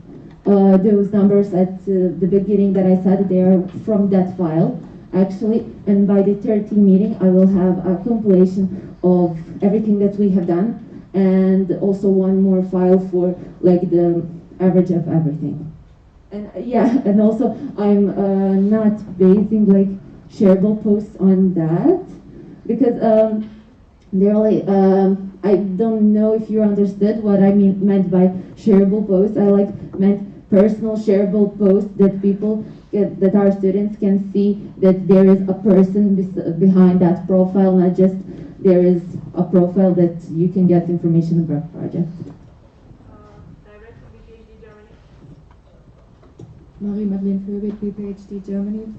Those numbers at the beginning that I said, they are from that file, actually. And by the third team meeting, I will have a compilation of everything that we have done, and also one more file for like the average of everything. And yeah, and also I'm not basing like shareable posts on that, because they're like I don't know if you understood what I meant by shareable posts. I meant personal shareable posts that people that our students can see that there is a person behind that profile, not just there is a profile that you can get information about projects. Marie-Madeleine Pöbel, PhD Germany.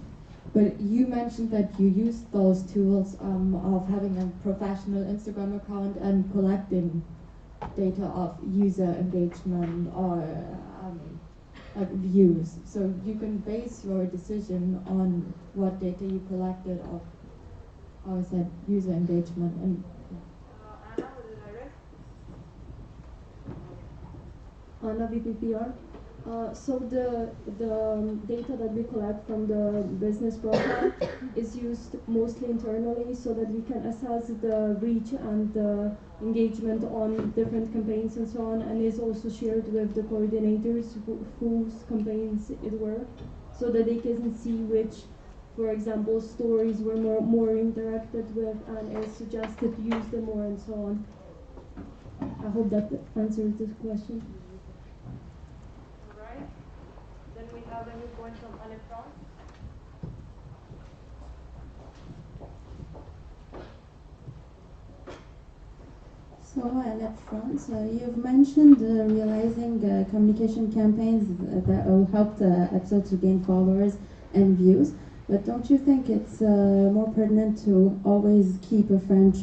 But you mentioned that you use those tools of having a professional Instagram account and collecting data of user engagement or views. So you can base your decision on what data you collected of, how is that, user engagement. And Anna, VPPR. So the data that we collect from the business profile is used mostly internally so that we can assess the reach and the engagement on different campaigns and so on, and is also shared with the coordinators whose campaigns it were. so that they can see which, for example, stories were more interacted with and is suggested to use them more and so on. I hope that answers this question. Alright. Then we have a new point from Anne France. So, Annette France, you've mentioned realizing communication campaigns that will help the episode to gain followers and views, but don't you think it's more pertinent to always keep a French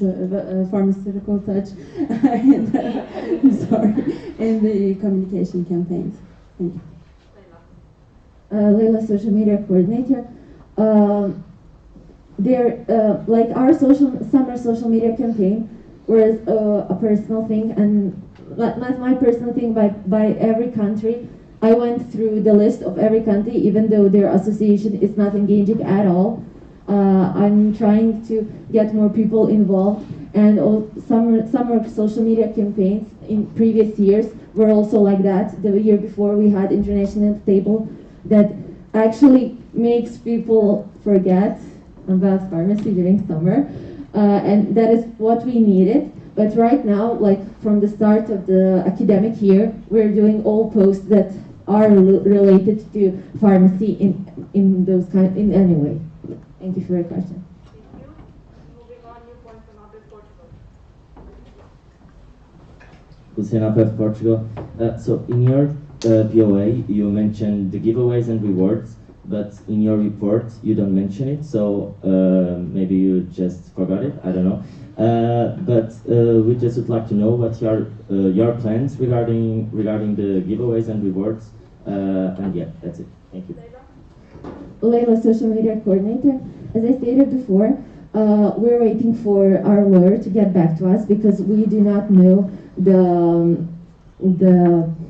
pharmaceutical touch in the communication campaigns? Thank you. Leila, social media coordinator. Like our summer social media campaign was a personal thing, and not my personal thing, by every country. I went through the list of every country, even though their association is not engaging at all. I'm trying to get more people involved, and summer social media campaigns in previous years were also like that. The year before we had international table that actually makes people forget about pharmacy during summer. And that is what we needed. But right now, like from the start of the academic year, we're doing all posts that are related to pharmacy in any way. Thank you for your question. Thank you. Moving on, new point from Albert Portugal. Luciana of Portugal. So in your POA, you mentioned the giveaways and rewards, but in your report you don't mention it, so maybe you just forgot it, I don't know. But we just would like to know what your plans regarding the giveaways and rewards, and yeah, that's it. Thank you. Leila, social media coordinator. As I stated before, we're waiting for our lawyer to get back to us because we do not know the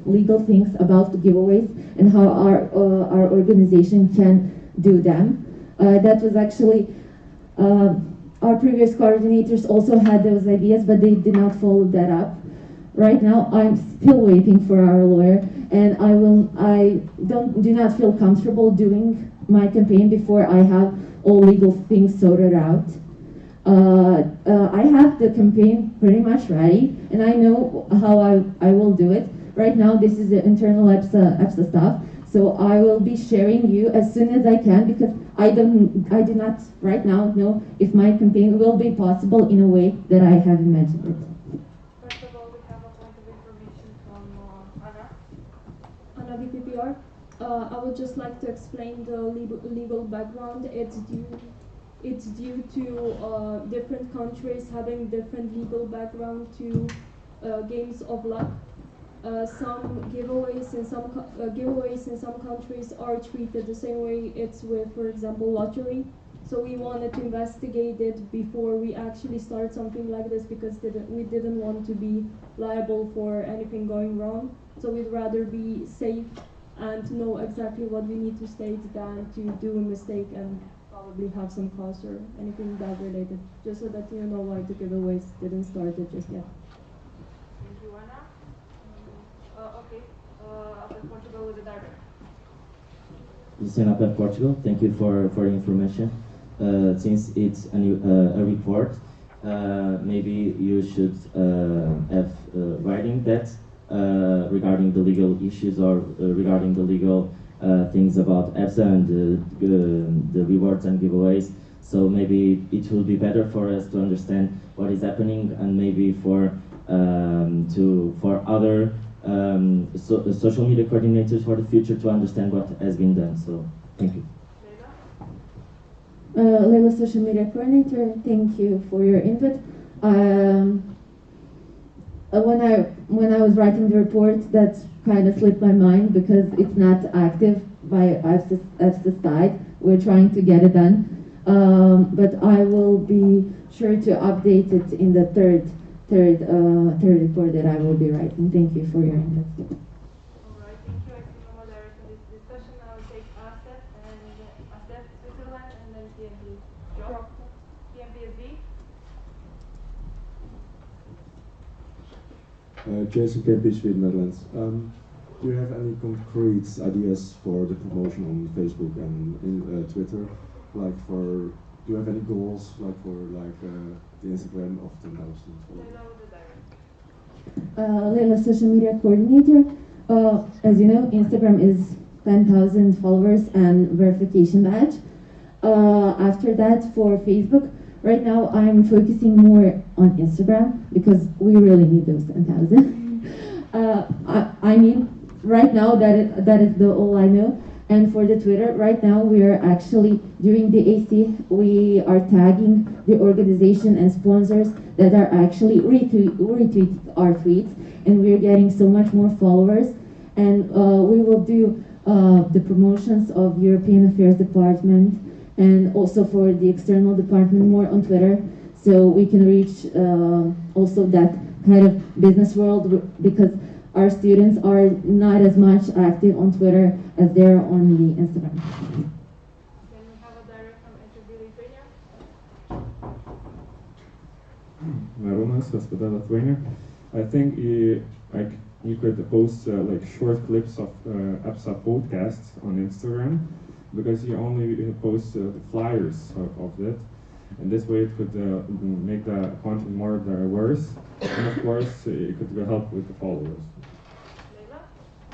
legal things about the giveaways and how our organization can do them. That was actually our previous coordinators also had those ideas, but they did not follow that up. Right now, I'm still waiting for our lawyer, and I do not feel comfortable doing my campaign before I have all legal things sorted out. I have the campaign pretty much ready, and I know how I will do it. Right now, this is the internal EPSA stuff, so I will be sharing you as soon as I can because I do not right now know if my campaign will be possible in a way that I have imagined it. First of all, we have a point of information from Anna. Anna BPPR. I would just like to explain the legal background. It's due to different countries having different legal background to games of luck. Some giveaways in some countries are treated the same way it's with, for example, lottery. So we wanted to investigate it before we actually start something like this because we didn't want to be liable for anything going wrong. So we'd rather be safe and know exactly what we need to state than to do a mistake and probably have some cost or anything that related, just so that you know why the giveaways didn't start it just yet. Thank you, Anna. Okay, Albert Portugal with the director. Luciana of Portugal, thank you for the information. Since it's a report, maybe you should have writing that regarding the legal issues or regarding the legal things about EPSA and the rewards and giveaways. So maybe it will be better for us to understand what is happening and maybe for other social media coordinators for the future to understand what has been done. So thank you. Leila, social media coordinator, thank you for your input. When I was writing the report, that kind of slipped my mind because it's not active by EPSA side. We're trying to get it done, but I will be sure to update it in the third report that I will be writing. Thank you for your input. Alright, thank you. I see no more direct in this discussion. I will take ASEF Switzerland and then TMP. TMPSV. Jason Kempisch with Netherlands. do you have any concrete ideas for the promotion on Facebook and Twitter? Like do you have any goals like for the Instagram of 10,000 followers? Leila, social media coordinator. As you know, Instagram is 10,000 followers and verification badge. After that, for Facebook, right now I'm focusing more on Instagram because we really need those 10,000. I mean, right now that is the all I know. And for the Twitter, right now we are actually, during the AC, we are tagging the organization and sponsors that are actually retweet our tweets, and we're getting so much more followers. And we will do the promotions of European Affairs Department and also for the external department more on Twitter, so we can reach also that kind of business world, because our students are not as much active on Twitter as they're on the Instagram. Then we have a direct from SSB Lithuania. Merūnas, SPD Lithuania. I think you could post like short clips of EPSA podcasts on Instagram, because you only post the flyers of it, and this way it could make the content more diverse, and of course it could help with the followers.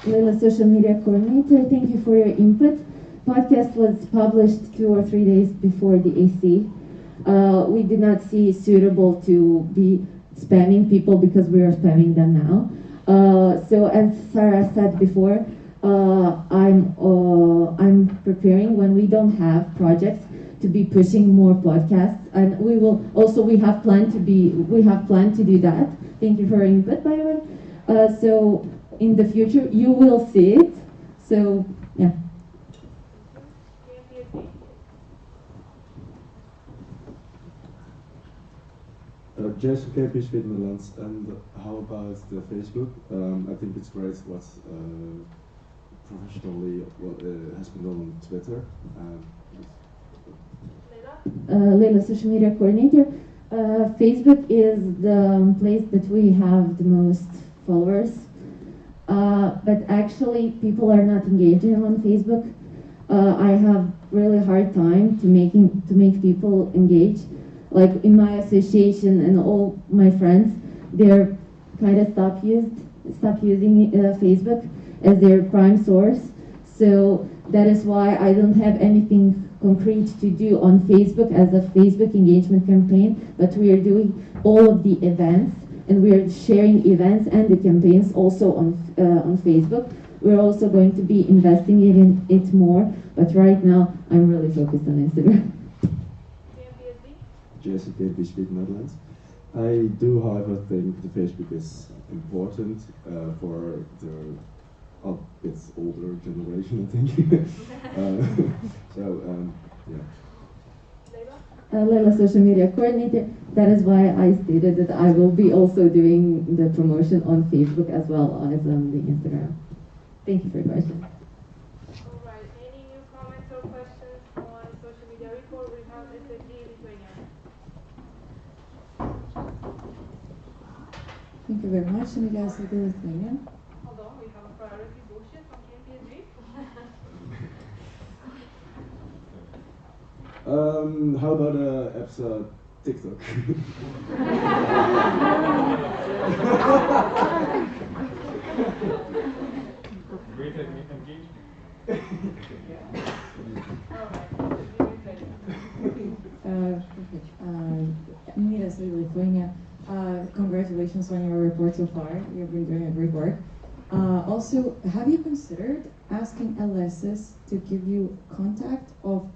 Leila, social media coordinator, thank you for your input. Podcast was published 2 or 3 days before the AC. We did not see suitable to be spamming people because we are spamming them now. So as Sarah said before, I'm preparing when we don't have projects to be pushing more podcasts, and we have planned to do that. Thank you for your input, by the way. So in the future you will see it. So yeah. Jason KP Sweden Netherlands, and how about the Facebook? I think it's great what professionally what has been done on Twitter. Leila, social media coordinator. Facebook is the place that we have the most followers, but actually people are not engaging on Facebook. I have really hard time to make people engage. Like in my association and all my friends, they're kind of stop using Facebook as their prime source. So that is why I don't have anything concrete to do on Facebook as a Facebook engagement campaign, but we are doing all of the events, and we are sharing events and the campaigns also on Facebook. We're also going to be investing in it more, but right now I'm really focused on Instagram. Jason KP Sweden Netherlands. I do, however, think the Facebook is important for the bit older generation, I think. Yeah. Leila, social media coordinator. That is why I stated that I will be also doing the promotion on Facebook as well as on the Instagram. Thank you for your question. Alright, any new comments or questions on social media report? We have SSD Lithuania. Thank you very much, Emilia Sidi Lithuania. Hold on, we have a priority bullshit from KPSG. How about EPSA TikTok? Emilia Sidi Lithuania. Congratulations on your report so far. You've been doing a great work. Also, have you considered asking LSs to give you contact of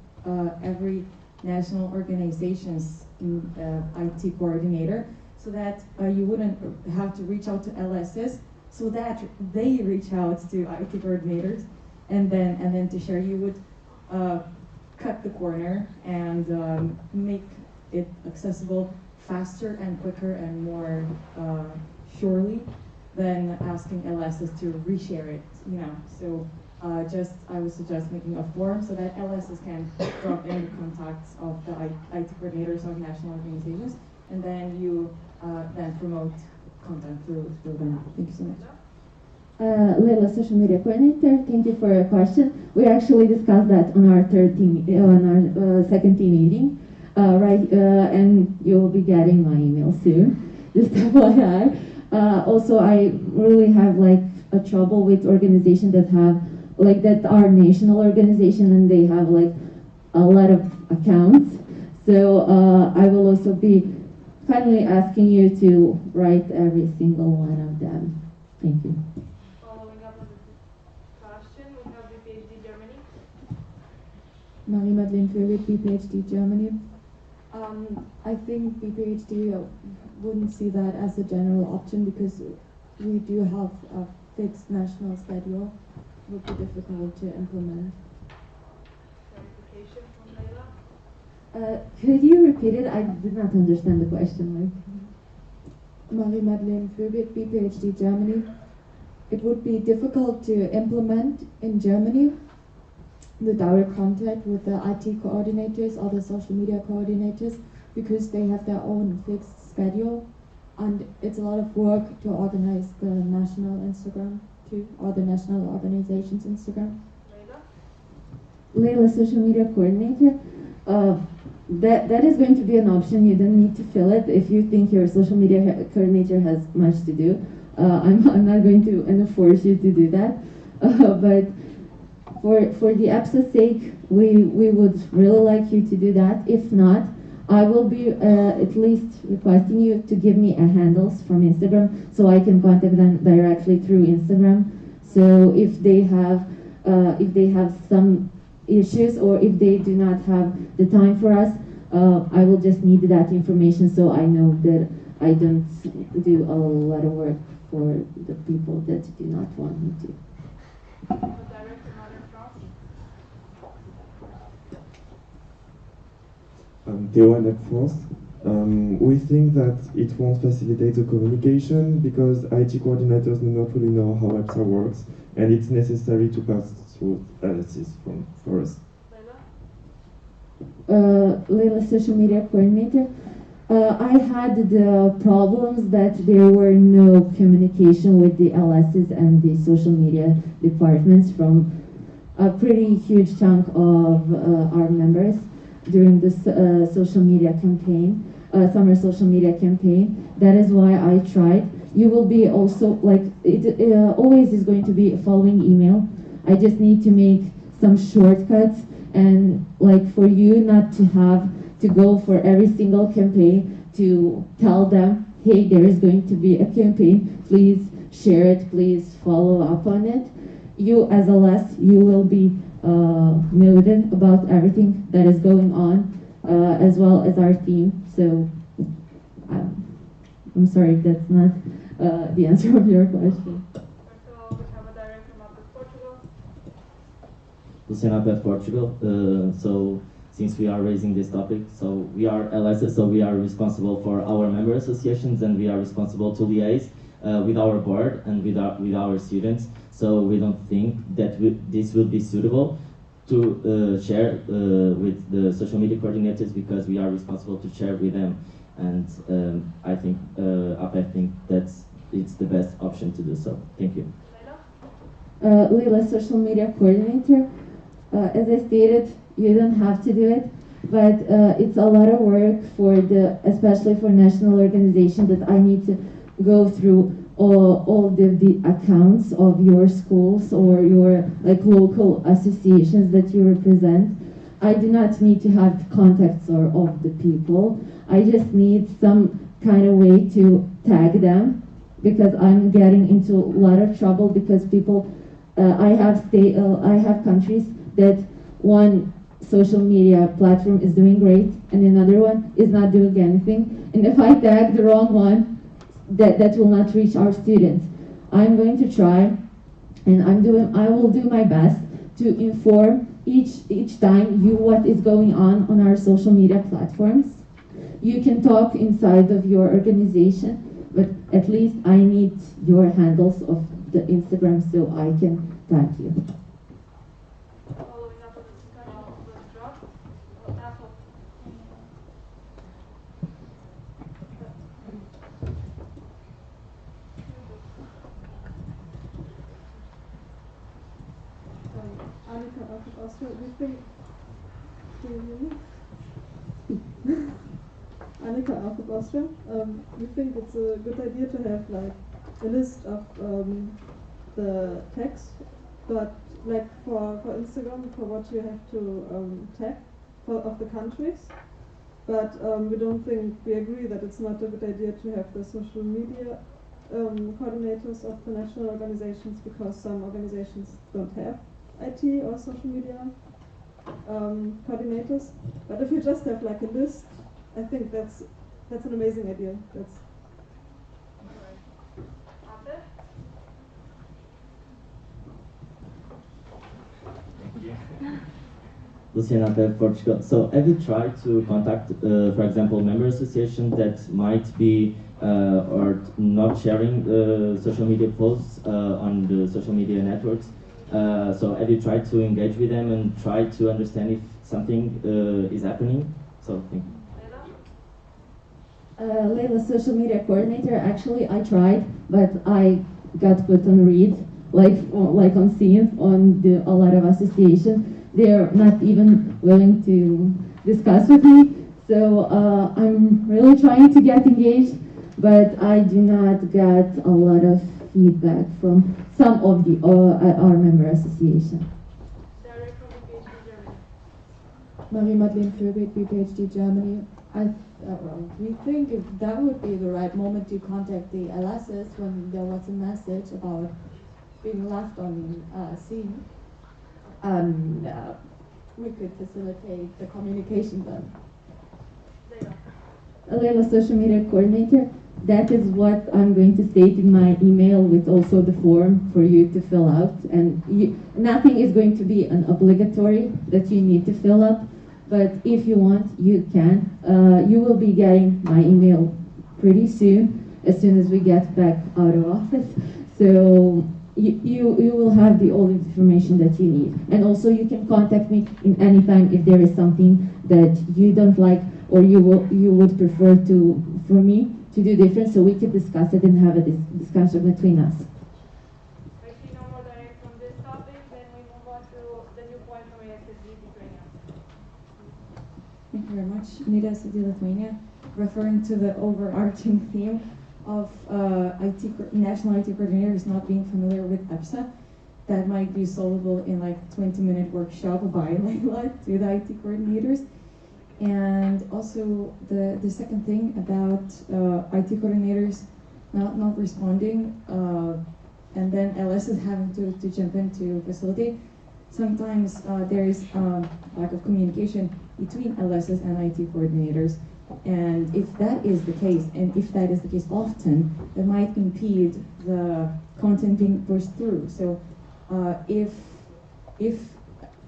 every national organization's IT coordinator, so that you wouldn't have to reach out to LSs, so that they reach out to IT coordinators, and then to share, you would cut the corner and make it accessible faster and quicker and more surely than asking LSs to reshare it, So I would suggest making a form so that LSs can drop in the contacts of the IT coordinators of national organizations, and then you then promote content through them. Thank you so much. Leila, social media coordinator. Thank you for your question. We actually discussed that on our second team meeting, and you will be getting my email soon. Just FYI. Also, I really have like a trouble with organizations that have that are national organization and they have like a lot of accounts. So I will also be kindly asking you to write every single one of them. Thank you. Following up on this question, we have the PhD Germany. Marie-Madeleine Vögel, PhD Germany. I think PhD wouldn't see that as a general option because we do have a fixed national schedule. It would be difficult to implement. Clarification from Leila. Could you repeat it? I did not understand the question. Marie-Madeleine Vögel, PhD Germany. It would be difficult to implement in Germany the direct contact with the IT coordinators or the social media coordinators because they have their own fixed schedule and it's a lot of work to organize the national Instagram too, or the national organization's Instagram. Leila, social media coordinator. That is going to be an option. You don't need to fill it if you think your social media coordinator has much to do. I'm not going to force you to do that, but for the EPSA's sake, we would really like you to do that. If not, I will be at least requesting you to give me a handles from Instagram so I can contact them directly through Instagram. So if they have some issues or if they do not have the time for us, I will just need that information so I know that I don't do a lot of work for the people that do not want me to. Théo at France. We think that it won't facilitate the communication because IT coordinators do not really know how EPSA works and it's necessary to pass through analysis for us. Leila, social media coordinator. I had the problems that there were no communication with the LSs and the social media departments from a pretty huge chunk of our members during this social media campaign, summer social media campaign. That is why I tried. You will be also, it always is going to be a following email. I just need to make some shortcuts and for you not to have to go for every single campaign to tell them, hey, there is going to be a campaign, please share it, please follow up on it. You as a LS, you will be noted about everything that is going on, as well as our team. So I'm sorry if that's not the answer of your question. Luciana Pet, Portugal. So since we are raising this topic, so we are LSs, so we are responsible for our member associations and we are responsible to liaise with our board and with our students. So we don't think that this will be suitable to share with the social media coordinators because we are responsible to share with them. And I think it's the best option to do so. Thank you. Leila, social media coordinator. As I stated, you don't have to do it, but it's a lot of work especially for national organization that I need to go through all the accounts of your schools or your local associations that you represent. I do not need to have contacts of the people. I just need some kind of way to tag them because I'm getting into a lot of trouble because people. I have countries that one social media platform is doing great and another one is not doing anything. And if I tag the wrong one, that will not reach our students. I'm going to try, and I will do my best to inform each time what is going on our social media platforms. You can talk inside of your organization, but at least I need your handles of the Instagram so I can tag you. Following up on the discussion of the drop, Annika out of Austria. We think. Do you hear me? Annika out of Austria. We think it's a good idea to have like a list of the text, but like for Instagram, for what you have to tag of the countries. But we agree that it's not a good idea to have the social media coordinators of the national organizations, because some organizations don't have IT or social media coordinators. But if you just have like a list, I think that's an amazing idea. Luciana Bev, Portugal. So have you tried to contact, for example, member associations that might be or not sharing social media posts on the social media networks? So have you tried to engage with them and try to understand if something is happening? So thank you. Layla, social media coordinator. Actually, I tried, but I got put on read, like on scene on a lot of associations. They're not even willing to discuss with me. So I'm really trying to get engaged, but I do not get a lot of feedback from some of the our member association. Marie-Madeleine Fürbeck, PhD Germany. We think if that would be the right moment to contact the LSS when there was a message about being left on scene. We could facilitate the communication then. Layla, social media coordinator. That is what I'm going to state in my email, with also the form for you to fill out. And nothing is going to be an obligatory that you need to fill up. But if you want, you can. You will be getting my email pretty soon as we get back out of office. So you will have all the information that you need. And also you can contact me in any time if there is something that you don't like or you would prefer for me to do different, so we could discuss it and have a discussion between us. I see no more direct from this topic, then we move on to the new point from ASSG Lithuania. Thank you very much. Nida City, Lithuania, referring to the overarching theme of national IT coordinators not being familiar with EPSA. That might be solvable in like 20-minute workshop by Layla to the IT coordinators. And also the second thing about IT coordinators not responding and then LSs having to jump in to facilitate. Sometimes there is lack of communication between LSs and IT coordinators. And if that is the case, and if that is the case often, that might impede the content being pushed through. So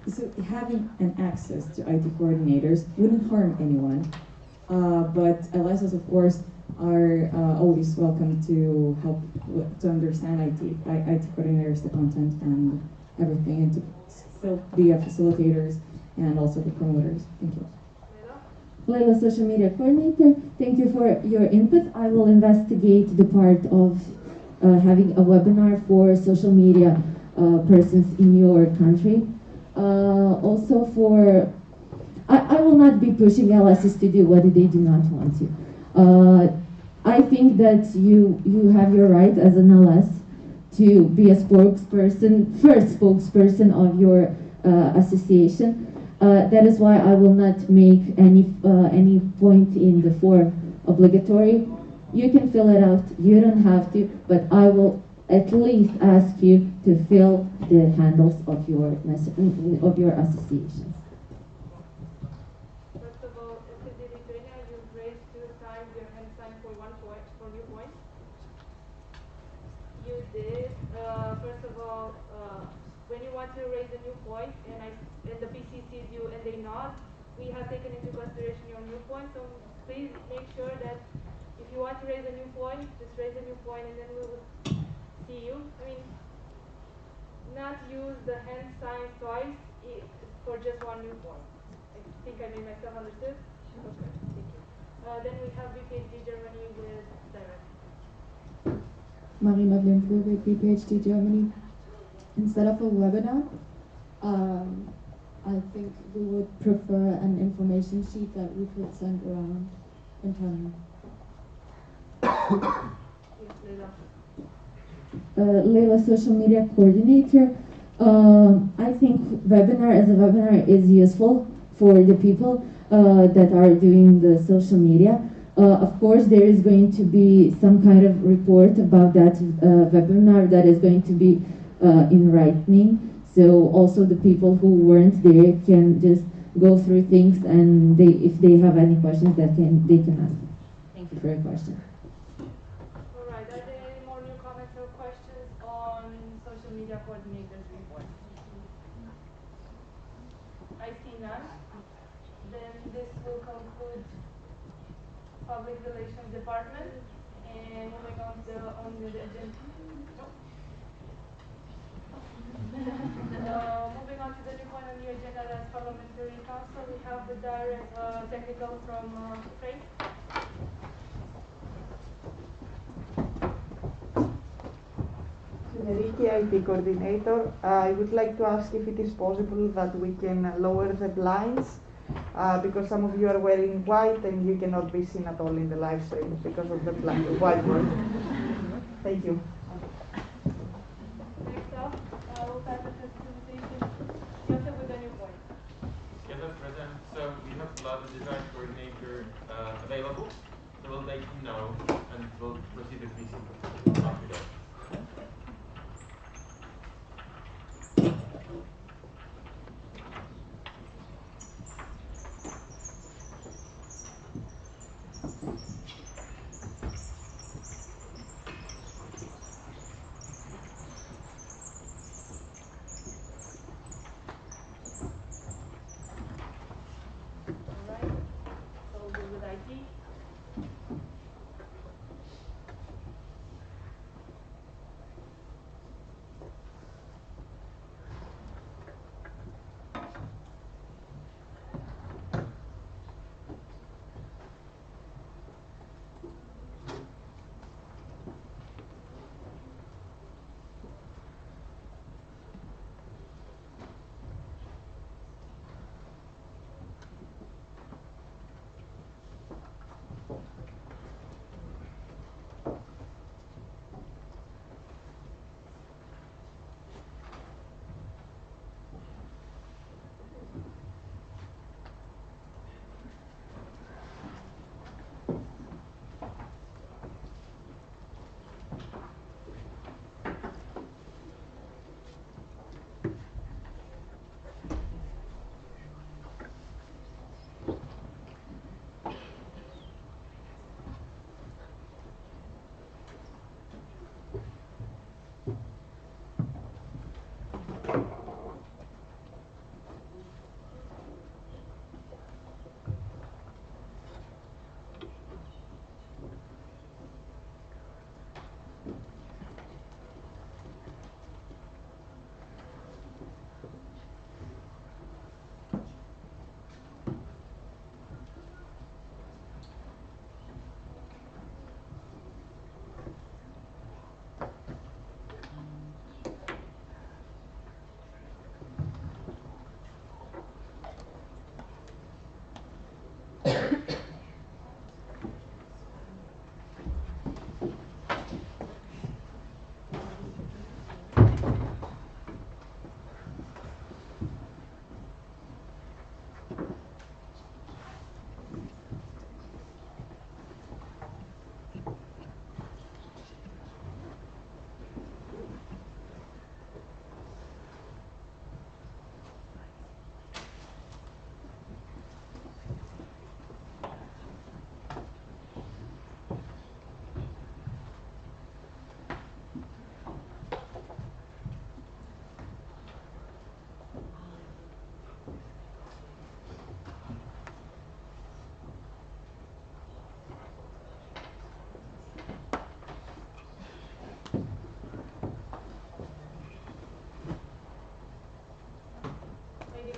so having an access to IT coordinators wouldn't harm anyone, but LSs, of course, are always welcome to help to understand IT coordinators, the content and everything, and to still be facilitators and also the promoters. Thank you. Layla, social media coordinator. Thank you for your input. I will investigate the part of having a webinar for social media persons in your country. Also I will not be pushing LSs to do what they do not want to. I think that you have your right as an LS to be a first spokesperson of your association. That is why I will not make any point in the form obligatory. You can fill it out, you don't have to, but I will at least ask you to fill the handles of your associations. First of all, SSD Lithuania, you've raised 2 times your hand sign for 1 point, for new point. You did, first of all, when you want to raise a new point, and the PC sees you and they nod, we have taken into consideration your new point, so please make sure that if you want to raise a new point, just raise a new point and then we will see you. I mean, not use the hand sign twice for just one new point. I think I made myself understood? Okay, thank you. Then we have BPhD Germany with Derek. Marie-Madeleine Fürbeck, PhD Germany. Instead of a webinar, I think we would prefer an information sheet that we could send around internally. Leila, social media coordinator. I think webinar as a webinar is useful for the people that are doing the social media. Of course, there is going to be some kind of report about that webinar that is going to be in writing. So also the people who weren't there can just go through things, and if they have any questions, they can ask. Thank you for your question. Alright, are there any more new comments or questions on social media coordinators report? I see none. Then this will conclude public relations department, and moving on to the agenda. Moving on to the new point on the agenda, that's Parliamentary Council. We have the direct technical from Craig. Ricky, IT coordinator. I would like to ask if it is possible that we can lower the blinds because some of you are wearing white and you cannot be seen at all in the live stream because of the whiteboard. Thank you. Next up, we'll pass the presentation. Joseph with the new point. Yes, that's present. So we have a lot of design coordinator available. So we'll let you know and we'll proceed with VC after that.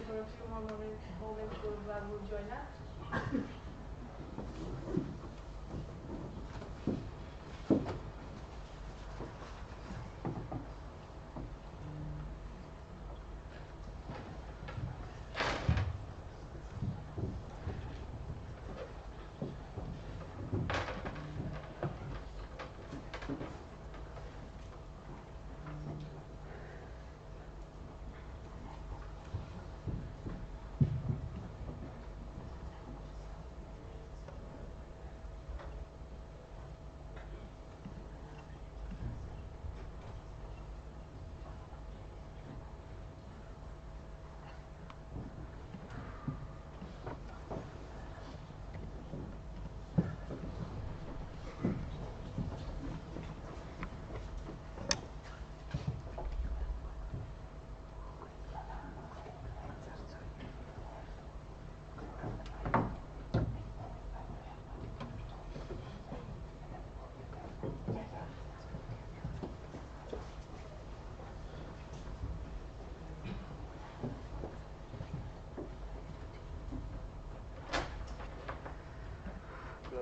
For a few more moments till Vlad will join us.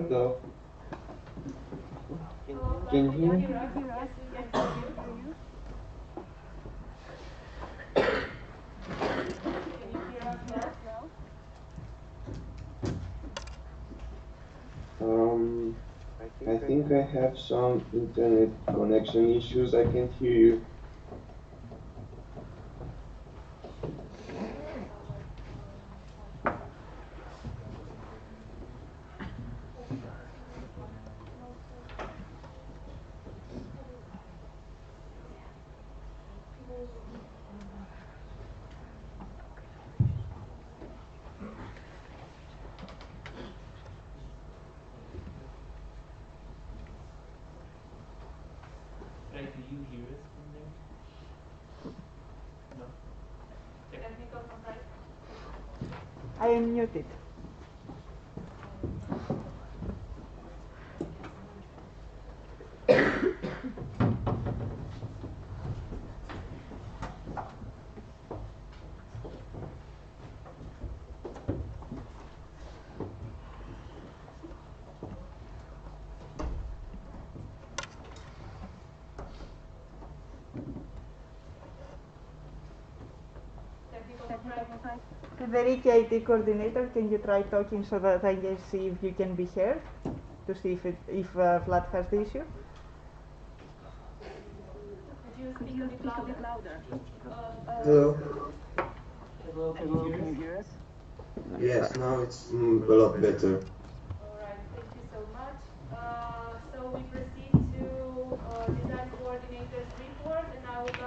Hello. Can you hear me? Yes, we can hear you. Can you hear us well? I think I have some internet connection issues. I can't hear you. Ray, do you hear us from there? No? Technical complaint. I am muted. Federici, IT coordinator, can you try talking so that I can see if you can be heard? To see if Vlad has the issue? Could you speak a bit louder? Hello. Hello, can you hear us? Yes, now it's a lot better. Alright, thank you so much. So we proceed to design coordinator's report, and I would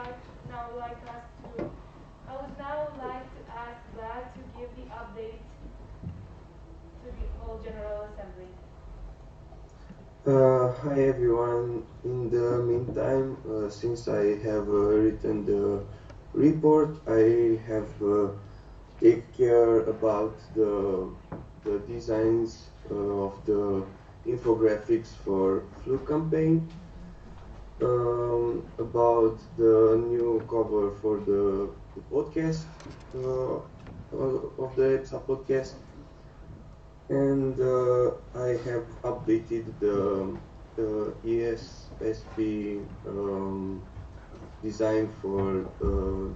now like to ask Vlad to give the update to the whole General Assembly. Hi everyone. In the meantime, since I have written the report, I have take care about the designs of the infographics for flu campaign, about the new cover for the podcast of the EPSA podcast, and I have updated the ESSP design for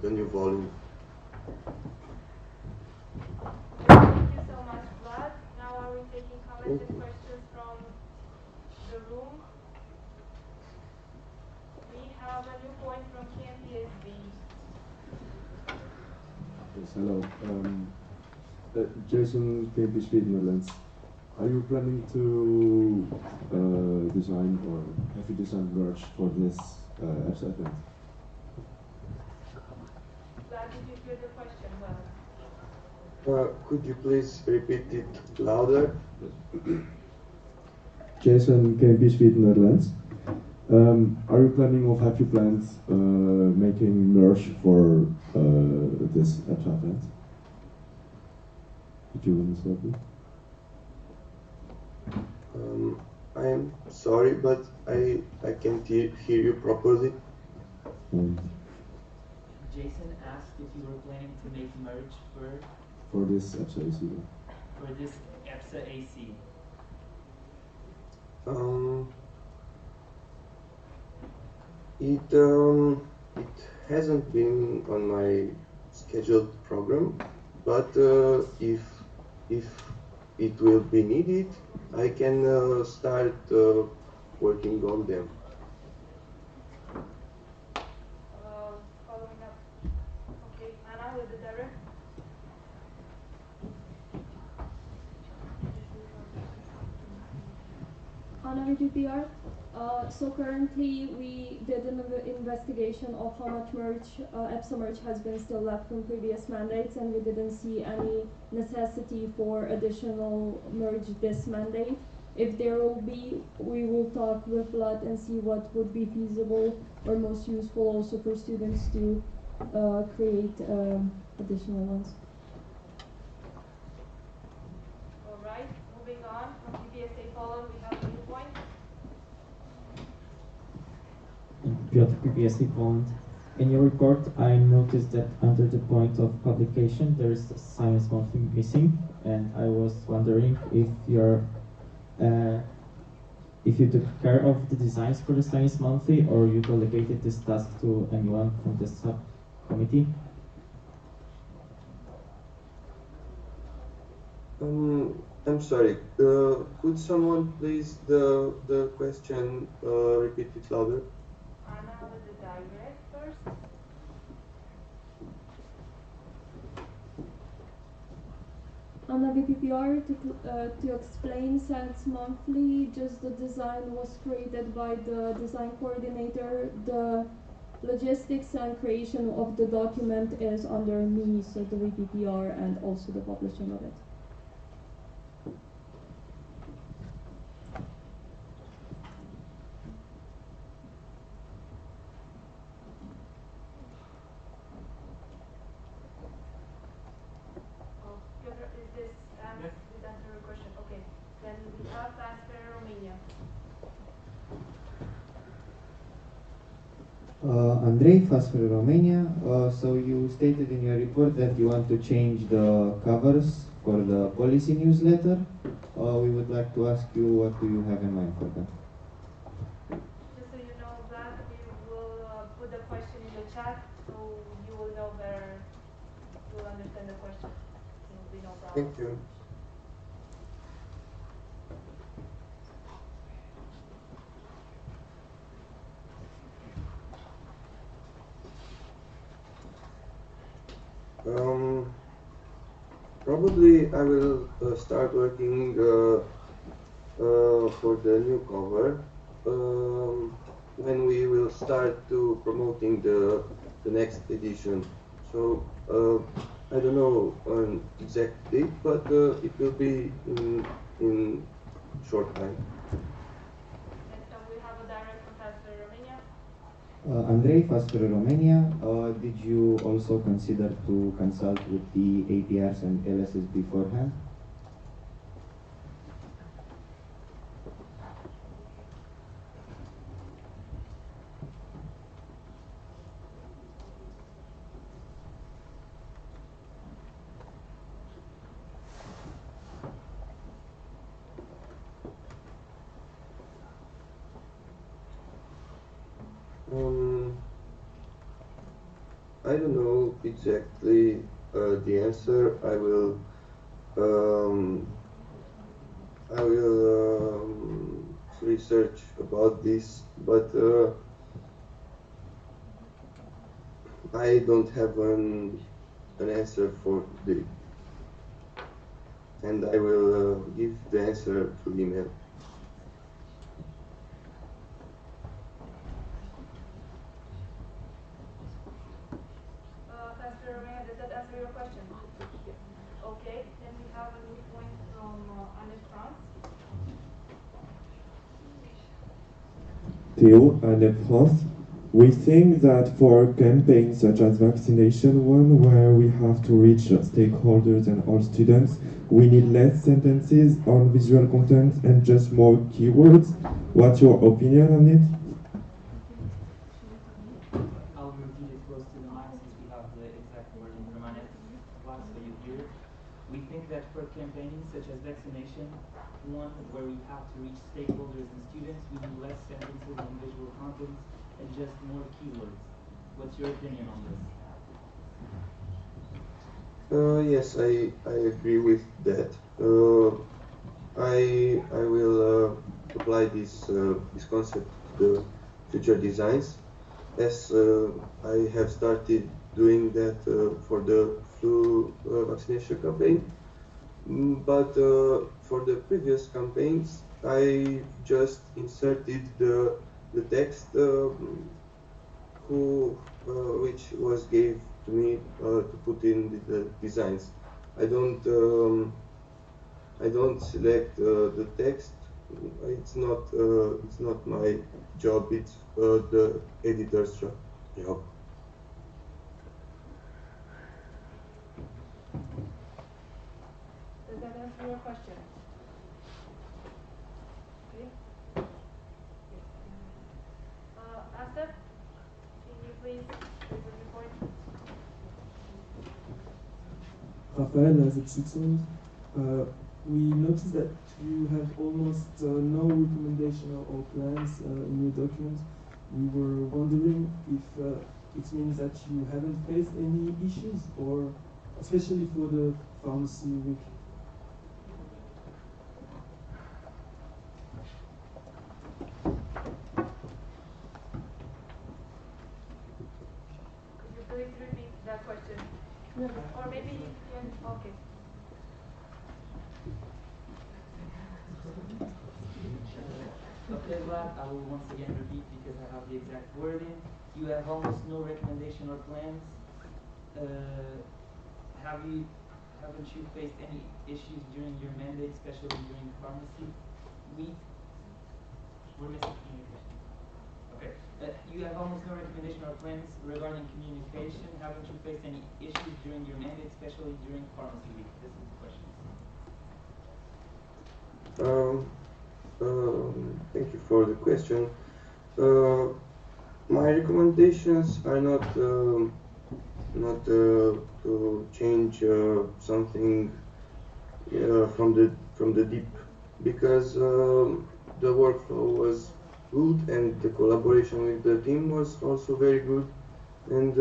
the new volume. Thank you so much, Vlad. Now are we taking comments and questions from the room? We have a new point from KMPSB. Yes, hello. Jason, KPSB Netherlands. Are you planning to design, or have you designed merch for this EPSA event? Vlad, did you hear the question well? Could you please repeat it louder? Jason, KPSB Netherlands. Are you planning, or have you planned making merch for this EPSA event? Could you answer that, please? I'm sorry, but I can't hear you properly. Jason asked if you were planning to make merch For this EPSA AC. for this EPSA AC. It hasn't been on my scheduled program, but if it will be needed, I can start working on them. Following up. Okay, Anna with the direct. Anna with UPR. So currently we did an investigation of how much merch, EPSA merch has been still left from previous mandates, and we didn't see any necessity for additional merch this mandate. If there will be, we will talk with Vlad and see what would be feasible or most useful also for students to create additional ones. Alright, moving on. From PPSA Poland, we have a new point. Piotr, PPSA Poland. In your report, I noticed that under the point of publication, there is a science monthly missing, and I was wondering if you're if you took care of the designs for the Chinese monthly, or you delegated this task to anyone from the subcommittee? I'm sorry. Could someone please the question repeat it louder? Anna with the direct first. On the BPPR, to explain Science Monthly, just the design was created by the design coordinator. The logistics and creation of the document is under me, so the BPPR, and also the publishing of it. This answer your question. Okay. Then we have Pastor Romania. Andrei, fast for Romania. So you stated in your report that you want to change the covers for the policy newsletter. We would like to ask you, what do you have in mind for that? Just so you know that, we will put the question in the chat, so you will know better, you will understand the question. There will be no problem. Thank you. Probably I will start working for the new cover when we will start to promoting the next edition. So I don't know an exact date, but it will be in short time. And so we have a direct from Pastor Romania. Andrei, fast for Romania. Did you also consider to consult with the APRs and LSs beforehand? I don't know exactly the answer. I will research about this, but I don't have an answer for the, and I will give the answer through email. Pastor Romania, does that answer your question? Okay, then we have a new point from Annette France. Theo, Annette France. We think that for campaigns such as vaccination one, where we have to reach stakeholders and all students, we need less sentences on visual content and just more keywords. What's your opinion on it? I'll repeat it close to the mic since we have the exact wording from Annette once so you hear it. We think that for campaigns such as vaccination, one where we have to reach stakeholders and students, we need less sentences on visual content and just more keywords. What's your opinion on this? Yes, I agree with that. I will apply this this concept to the future designs, as I have started doing that for the flu vaccination campaign. But for the previous campaigns, I just inserted the text which was gave to me to put in the designs. I don't select the text. It's not my job. It's the editor's job. Does that answer your question? Okay. Yes. Asta, can you please read the report? Raphaël, as a Switzerland. we noticed that you have almost no recommendation or plans in your document. We were wondering if it means that you haven't faced any issues, or especially for the pharmacy week. Could you please repeat that question? Or maybe you can, okay. Okay, Vlad, I will once again repeat because I have the exact wording. You have almost no recommendation or plans. Haven't you faced any issues during your mandate, especially during pharmacy week? We're missing communication. Okay. You have almost no recommendation or plans regarding communication. Haven't you faced any issues during your mandate, especially during pharmacy week? This is the question. Thank you for the question. My recommendations are not to change something from the deep, because the workflow was good and the collaboration with the team was also very good, and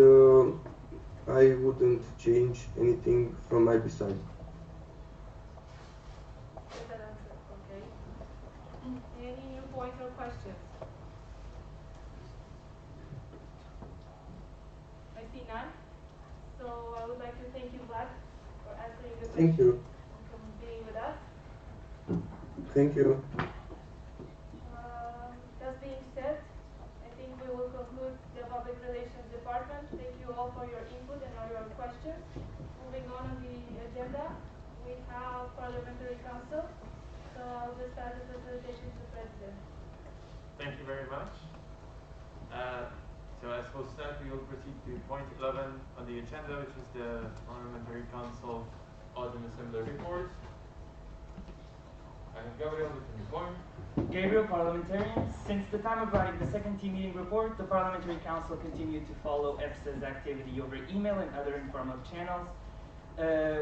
I wouldn't change anything from my side. Okay. Any new points or questions? I see none. So I would like to thank you, Vlad, for answering the question. Thank you. And for being with us. Thank you. That being said, I think we will conclude the Public Relations Department. Thank you all for your input and all your questions. Moving on the agenda, we have Parliamentary Council. So I'll just pass the facilitation to the President. Thank you very much. So as was said, we will proceed to point 11 on the agenda, which is the Parliamentary Council Autumn Assembly report. I have Gabriel with the report. Gabriel, parliamentarians. Since the time of writing the second team meeting report, the Parliamentary Council continued to follow EPSA's activity over email and other informal channels.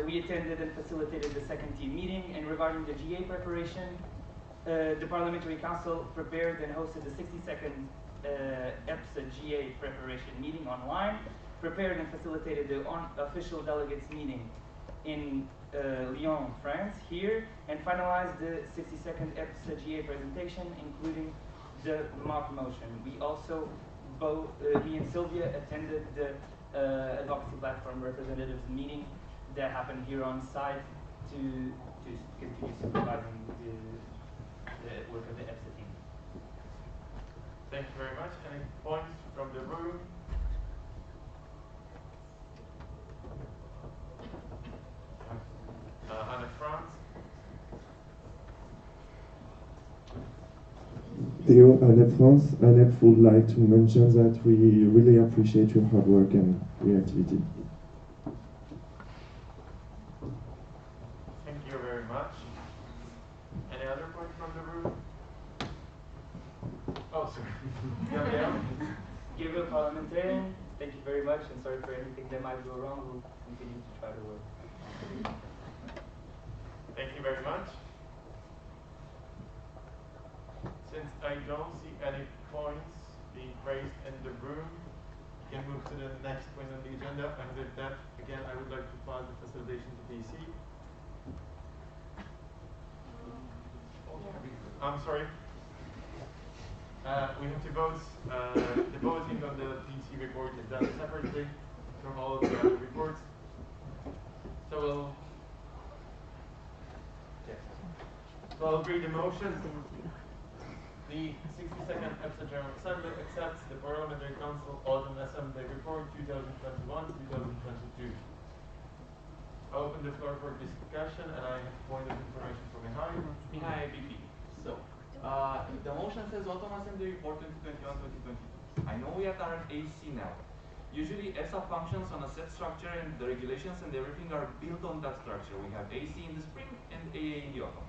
We attended and facilitated the second team meeting, and regarding the GA preparation, the Parliamentary Council prepared and hosted the 60-second EPSA GA preparation meeting online, prepared and facilitated the official delegates meeting in Lyon, France, here, and finalized the 60-second EPSA GA presentation, including the mock motion. We also, me and Sylvia, attended the advocacy platform representatives meeting that happened here on site to continue supervising the work of the EPSA team. Thank you very much. Any points from the room? Anne France. Theo, Annette France. Annette would like to mention that we really appreciate your hard work and reactivity. Thank you very much. Any other points from the room? Oh, sorry. Gabriel? Gabriel, parliamentarian. Thank you very much, and sorry for anything that might go wrong. We'll continue to try to work. Thank you very much. Since I don't see any points being raised in the room, we can move to the next point on the agenda. And with that, again, I would like to pass the facilitation to PC. I'm sorry. We have to vote. The voting on the PC report is done separately from all of the other reports. So we'll read the motion. The 62nd EPSA General Assembly accepts the Parliamentary Council Autumn Assembly Report 2021-2022. I open the floor for discussion, and I have a point of information from Mihai. Mihai, BP. So, the motion says Autumn Assembly Report 2021-2022. I know we are at AC now. Usually EPSA functions on a set structure, and the regulations and everything are built on that structure. We have AC in the spring and AA in the autumn.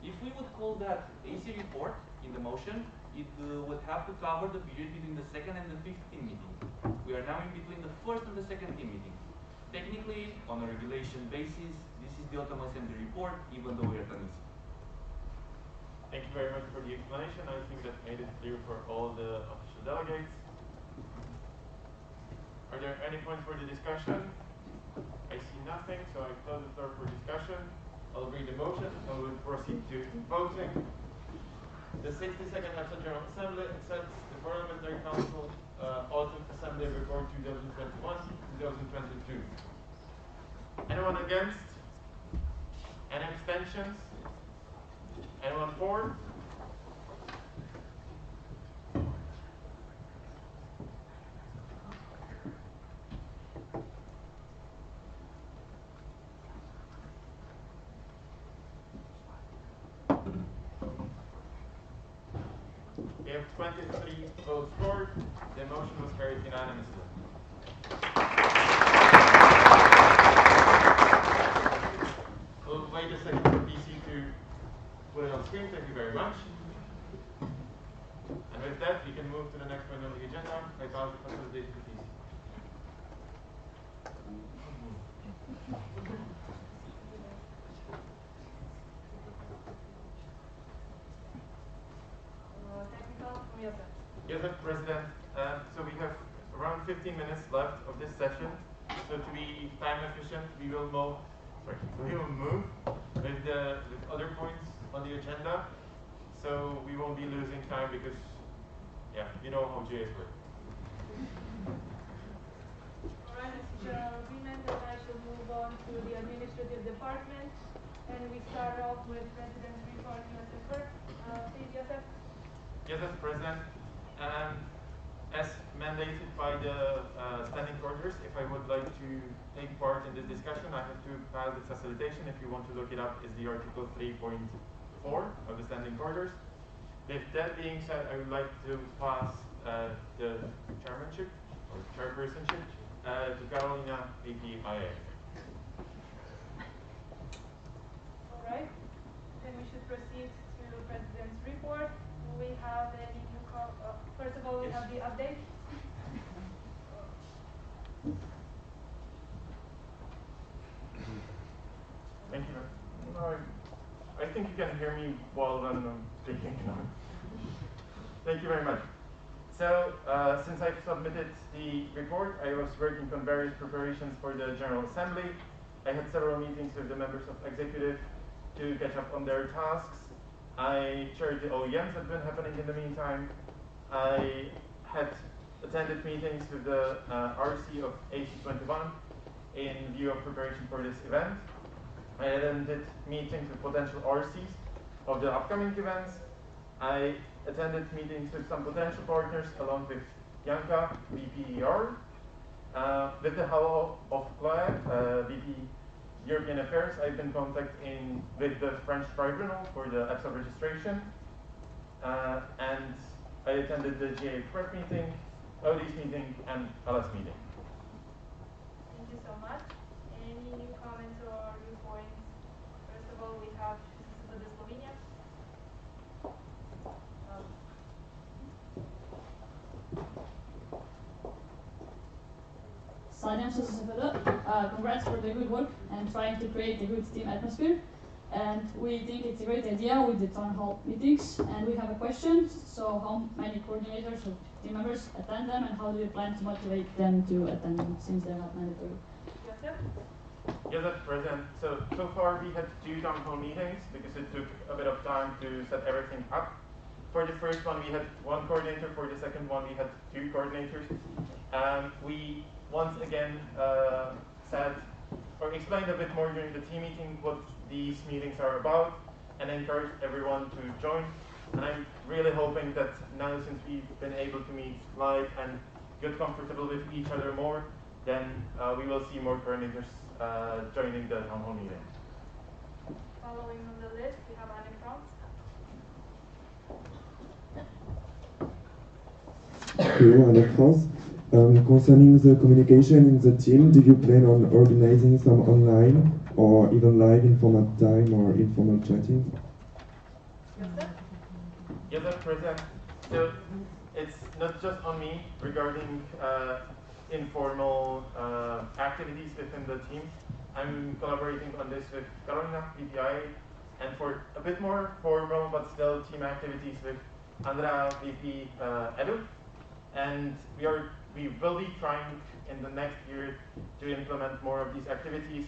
If we would call that AC report in the motion, it would have to cover the period between the second and the fifth team meeting. We are now in between the first and the second team meeting. Technically, on a regulation basis, this is the Autumn Assembly report, even though we're at an EC. Thank you very much for the explanation. I think that made it clear for all the official delegates. Are there any points for the discussion? I see nothing, so I close the floor for discussion. I'll read the motion and we'll proceed to voting. The 62nd EPSA General Assembly accepts the Parliamentary Council Autumn Assembly Report 2021-2022. Anyone against? Any abstentions? Anyone for? We have 23 votes for. The motion was carried unanimously. We'll wait a second for PC to put it on screen. Thank you very much. And with that, we can move to the next point on the agenda. I bow to facilitate the PC. Yes, President. So we have around 15 minutes left of this session. So to be time efficient, we will move with other points on the agenda. So we won't be losing time because, yeah, you know how GAs work. Alright, it's general agreement that I should move on to the administrative department. And we start off with President's report, Joseph. Please, Joseph. Yes, President. As mandated by the standing orders, if I would like to take part in this discussion, I have to pass the facilitation. If you want to look it up, is the Article 3.4 of the standing orders. With that being said, I would like to pass the chairmanship or chairpersonship to Carolina, VPIA. All right. Then we should proceed to the President's report. Do we have any new first of all, we have the update. Thank you. No, I think you can hear me while I'm speaking. Thank you very much. So, since I've submitted the report, I was working on various preparations for the General Assembly. I had several meetings with the members of executive to catch up on their tasks. I chaired the OEMs that have been happening in the meantime. I had attended meetings with the RC of AC21 in view of preparation for this event. I attended meetings with potential RCs of the upcoming events. I attended meetings with some potential partners along with Janka, VPER. With the help of Claire, VP European Affairs, I've been in contact with the French Tribunal for the EPSA registration. And I attended the GA prep meeting, ODs meeting, and LS meeting. Thank you so much. Any new comments or new points? First of all, we have Slovenia. Congrats for the good work and trying to create a good team atmosphere. And we think it's a great idea with the town hall meetings. And we have a question. So how many coordinators or team members attend them, and how do you plan to motivate them to attend them since they're not mandatory? Yes, that's present. So far we had 2 town hall meetings because it took a bit of time to set everything up. For the first one we had 1 coordinator, for the second one we had 2 coordinators. We once again said or explained a bit more during the team meeting what these meetings are about and encouraged everyone to join. And I'm really hoping that now, since we've been able to meet live and get comfortable with each other more, then we will see more coordinators joining the town hall meeting. Following on the list, we have Anne France. Hello, Anne France. Concerning the communication in the team, do you plan on organizing some online or even live informal time or informal chatting? Yes, that's present. So it's not just on me regarding informal activities within the team. I'm collaborating on this with Carolina, VPI, and for a bit more formal but still team activities with Andra, VP Edu. And we will be trying in the next year to implement more of these activities.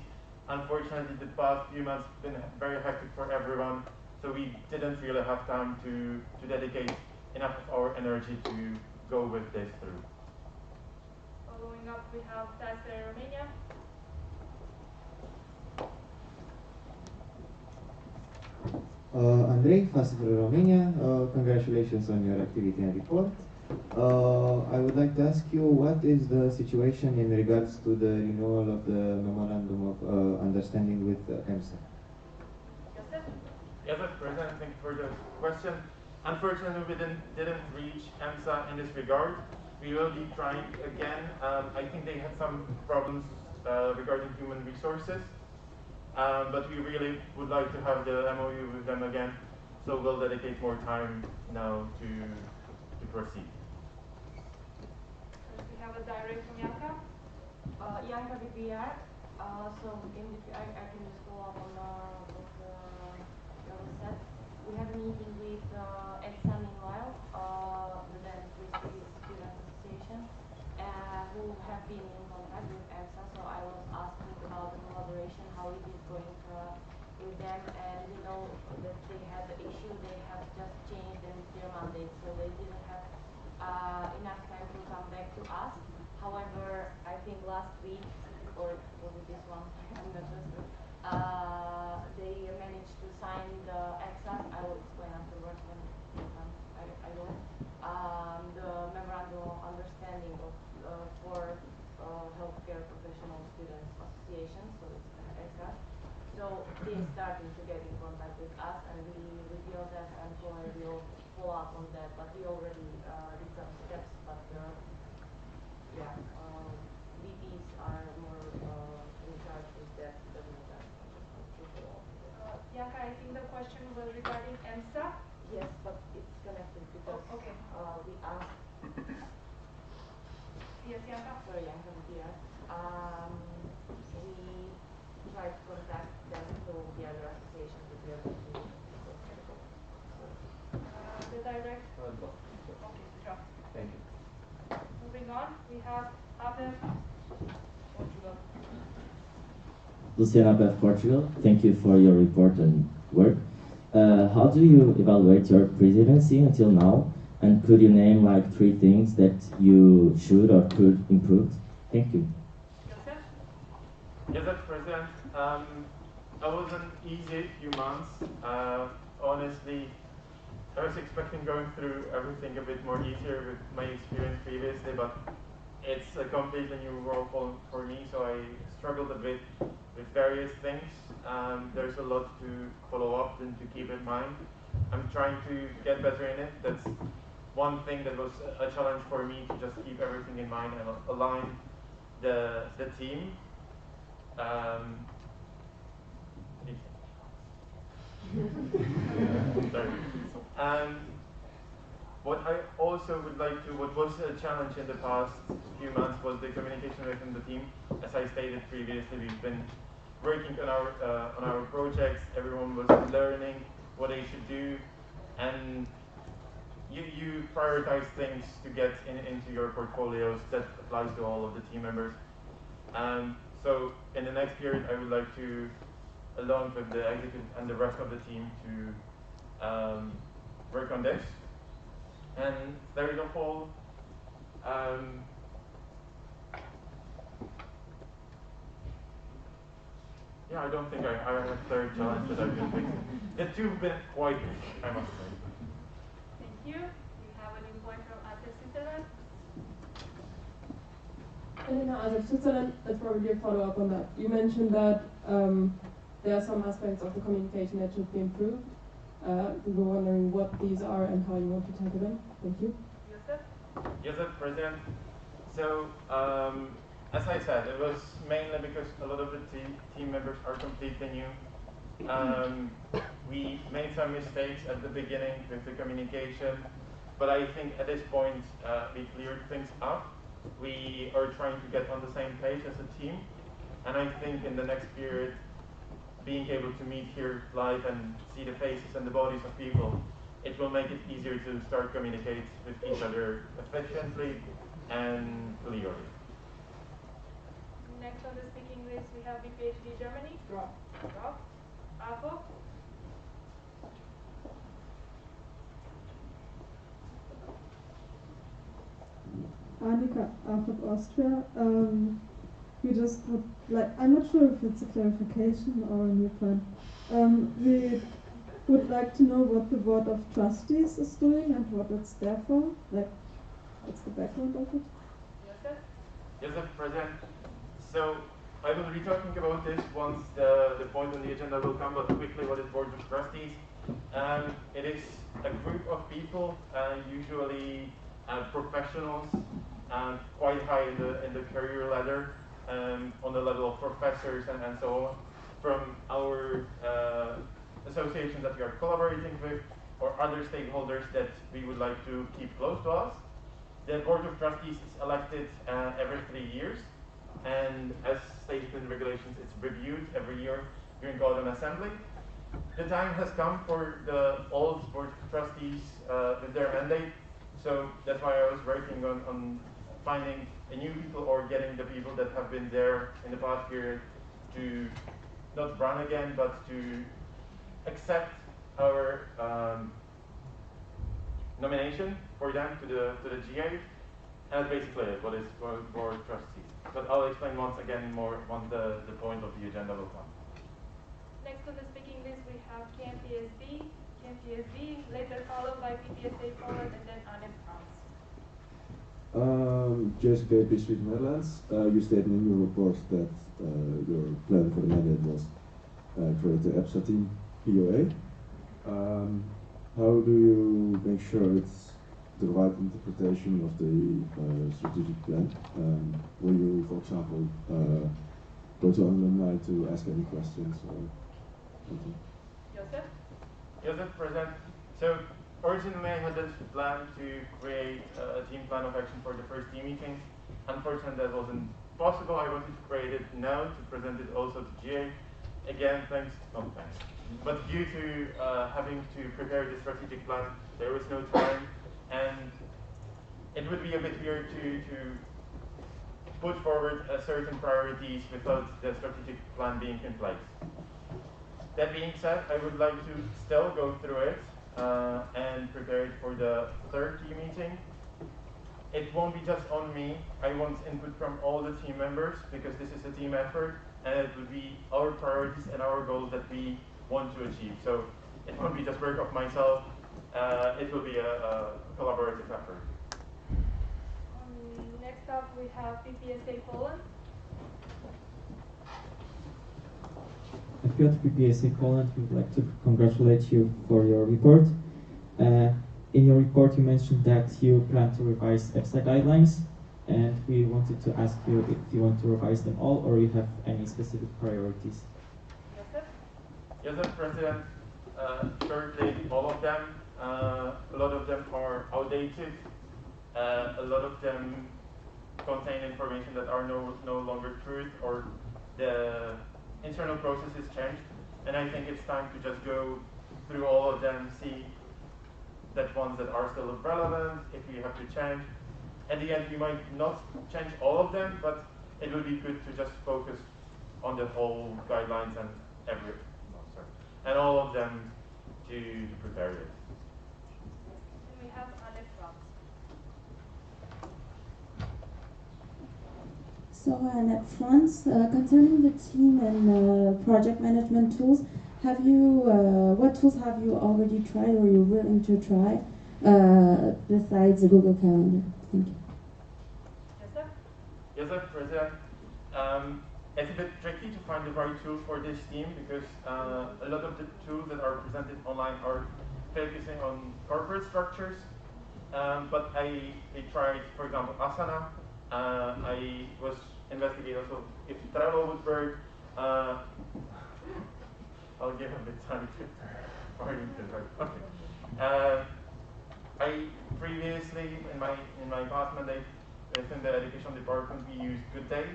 Unfortunately, the past few months have been very hectic for everyone, so we didn't really have time to dedicate enough of our energy to go with this through. Following up, we have Tasker Romania. Andrei, first for Romania, congratulations on your activity and report. I would like to ask you, what is the situation in regards to the renewal of the Memorandum of Understanding with EPSA? Yes, President, thank you for the question. Unfortunately, we didn't reach EPSA in this regard. We will be trying again. I think they had some problems regarding human resources. But we really would like to have the MOU with them again, so we'll dedicate more time now to proceed. We have a direct from Yanka. Yanka BPR. So in the, I can just follow up on what Yara said. We had a meeting with EPSA meanwhile, the then Student Association, who have been in contact with EPSA. So I was asking about the collaboration, how it is going with them, and we know that they had the issue. They have just changed their mandate, so they didn't have enough time to come back to us. However, I think last week, or was it this one? I'm not sure. They managed to sign the EPSA. I will explain afterwards when I go. The memorandum of understanding of for healthcare professional students association, so it's EPSA. So they're starting to get in contact with us, and we feel that and we'll follow up on that. But we already did some steps, but yeah, VPs are more in charge with that than that. Yanka, I think the question was regarding EPSA. Yes, but it's connected because okay. We asked. Yes, Yanka. Sorry, Yanka here. We tried to contact them to the other associations to be able to the direct. Okay, sure. Thank you. Moving on, we have Abel, Portugal. Luciana Bev, Portugal. Thank you for your report and work. How do you evaluate your presidency until now? And could you name like 3 things that you should or could improve? Thank you. Yes, President. It was an easy few months. Honestly, I was expecting going through everything a bit more easier with my experience previously, but it's a completely new role for me, so I struggled a bit with various things. There's a lot to follow up and to keep in mind. I'm trying to get better in it. That's one thing that was a challenge for me, to just keep everything in mind and align the team. Sorry. What I also would like to, what was a challenge in the past few months was the communication within the team. As I stated previously, we've been working on our projects. Everyone was learning what they should do, and you prioritize things to get into your portfolios. That applies to all of the team members. So in the next period, I would like to, along with the executive and the rest of the team, to work on this. And third of all, yeah, I don't think I have a third challenge that I've been facing. The two have been quite big, I must say. Thank you. We have a new point from Atlas Switzerland. Elena, as of Switzerland, that's probably a follow-up on that. You mentioned that there are some aspects of the communication that should be improved. We were wondering what these are and how you want to tackle them. Thank you. Yes, President. So, as I said, it was mainly because a lot of the team members are completely new. We made some mistakes at the beginning with the communication, but I think at this point we cleared things up. We are trying to get on the same page as a team, And I think in the next period, being able to meet here live and see the faces and the bodies of people, it will make it easier to start communicate with each other efficiently and clearly. Next on the speaking list, we have BPHD Germany. Drop. AFO. Annika, AFO Austria. We just would I'm not sure if it's a clarification or a new point. We would like to know what the Board of Trustees is doing and what it's there for. What's the background of it? Yes, President. So I will be talking about this once the point on the agenda will come, but quickly, what is Board of Trustees? It is a group of people, usually professionals, quite high in the career ladder, on the level of professors and so on, from our associations that we are collaborating with, or other stakeholders that we would like to keep close to us. The Board of Trustees is elected every 3 years, and as stated in the regulations, it's reviewed every year during Autumn Assembly. The time has come for the old Board of Trustees with their mandate, so that's why I was working on finding a new people or getting the people that have been there in the past period to not run again, but to accept our nomination for them to the GA. And that's basically it, what is Board of Trustees. But I'll explain once again more once the point of the agenda will come. Next on the speaking list, we have KMPSB, later followed by PPSA Poland, and then ANEP France. JSK Pacific Netherlands, you stated in your report that your plan for the mandate was create the EPSA team POA. How do you make sure it's the right interpretation of the strategic plan? Will you, for example, go to alumni to ask any questions or something? Joseph, President. So originally I had this plan to create a team plan of action for the first team meeting. Unfortunately that wasn't possible. I wanted to create it now to present it also to GA. Again, thanks. But due to having to prepare the strategic plan, there was no time, and it would be a bit weird to put forward certain priorities without the strategic plan being in place. That being said, I would like to still go through it and prepare it for the third team meeting. It won't be just on me. I want input from all the team members because this is a team effort, and it will be our priorities and our goals that we want to achieve. So it won't be just work of myself. It will be a collaborative effort. Next up, we have PPSA Poland. If you're at PPSA Poland, we would like to congratulate you for your report. In your report, you mentioned that you plan to revise EPSA guidelines, and we wanted to ask you if you want to revise them all or you have any specific priorities. Yes, President. Shortly, all of them. A lot of them are outdated. A lot of them contain information that are no longer truth, or the internal process is changed. And I think it's time to just go through all of them, see that ones that are still relevant, if you have to change. At the end, we might not change all of them, but it would be good to just focus on the whole guidelines and and all of them to prepare it. And we have ANEP France. So, at France, concerning the team and project management tools, have you, what tools have you already tried or you're willing to try besides the Google Calendar? Thank you. Yes, President. It's a bit tricky to find the right tool for this team because a lot of the tools that are presented online are focusing on corporate structures. But I tried, for example, Asana. I was investigating also if Trello would work. I'll give a bit time to find it. Okay. I previously, in my past mandate within the education department, we used Good Day.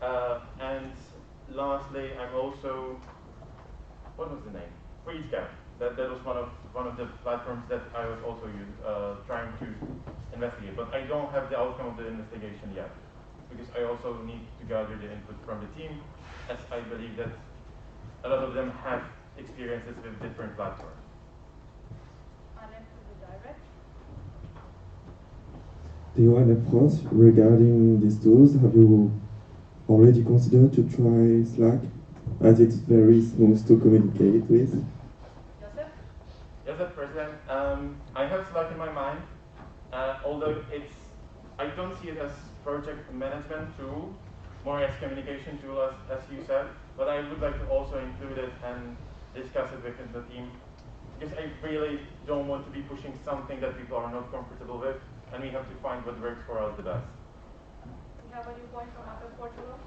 And lastly, I'm also, what was the name? FreeScan. That was one of the platforms that I was also trying to investigate. But I don't have the outcome of the investigation yet, because I also need to gather the input from the team, as I believe that a lot of them have experiences with different platforms. Do you have an approach regarding these tools? Have you already considered to try Slack, as it's very smooth to communicate with? Yes, President. I have Slack in my mind, although I don't see it as project management tool, more as communication tool, as you said. But I would like to also include it and discuss it within the team, because I really don't want to be pushing something that people are not comfortable with, and we have to find what works for us the best. We have a new point from Upper Portugal.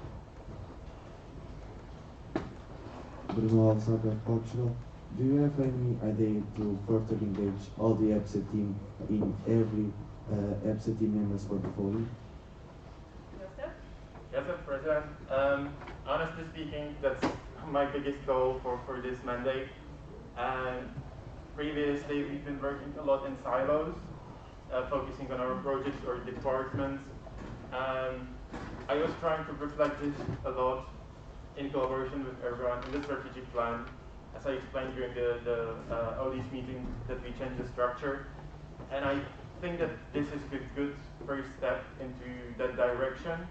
Bruno Alçada, Portugal. Do you have any idea to further engage all the EPSA team in every EPSA team members portfolio? Yes, President. Honestly speaking, that's my biggest goal for this mandate. And previously, we've been working a lot in silos, focusing on our projects or departments. I was trying to reflect this a lot in collaboration with everyone in the strategic plan. As I explained during the ODs meeting, that we changed the structure. And I think that this is a good first step into that direction.